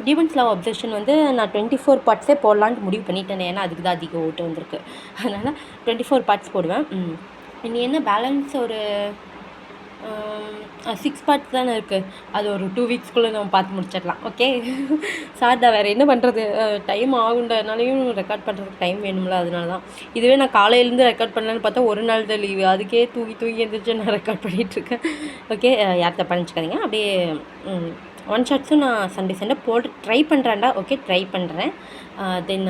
டிமன்ஸ் லவ் அப்சஷன் வந்து நான் 24 பார்ட்ஸே போடலான்ட்டு முடிவு பண்ணிட்டேன். ஏன்னா அதுக்கு தான் அதிக ஓட்டு வந்திருக்கு, அதனால் 24 பார்ட்ஸ் போடுவேன். இனி என்ன பேலன்ஸ் ஒரு 6 பார்ட்ஸ் தானே இருக்குது, அது ஒரு 2 வீக்ஸ்க்குள்ளே நம்ம பார்த்து முடிச்சிடலாம். ஓகே சார்டா வேறு என்ன பண்ணுறது, டைம் ஆகுண்டனாலையும் ரெக்கார்ட் பண்ணுறதுக்கு டைம் வேணும்ல, அதனால தான். இதுவே நான் காலையிலேருந்து ரெக்கார்ட் பண்ணலான்னு பார்த்தா ஒரு நாள் தான் லீவு, அதுக்கே தூங்கி எழுந்திரிச்சு நான் ரெக்கார்ட் பண்ணிகிட்ருக்கேன். ஓகே யார் தப்பாக நினச்சிக்காதீங்க. அப்படியே ஒன் ஷாட்ஸும் நான் சண்டே போட்டு ட்ரை பண்ணுறேன்டா. ஓகே ட்ரை பண்ணுறேன். தென்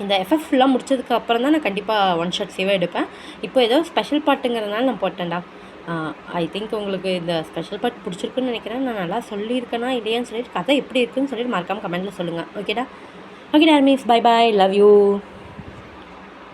இந்த எஃப்எஃப் ஃபுல்லாக முடிச்சதுக்கு அப்புறம் தான் நான் கண்டிப்பாக ஒன் ஷாட் சேவாக எடுப்பேன். இப்போ ஏதோ ஸ்பெஷல் பார்ட்டுங்கிறதுனால நான் போட்டேன்டா. ஐ திங்க் உங்களுக்கு இந்த ஸ்பெஷல் பார்ட் பிடிச்சிருக்குன்னு நினைக்கிறேன். நான் நல்லா சொல்லியிருக்கேனா இல்லையான்னு சொல்லிட்டு கதை எப்படி இருக்குன்னு சொல்லிட்டு மறக்காமல் கமெண்ட்டில் சொல்லுங்கள். ஓகேடா, okay armies, bye bye, love you.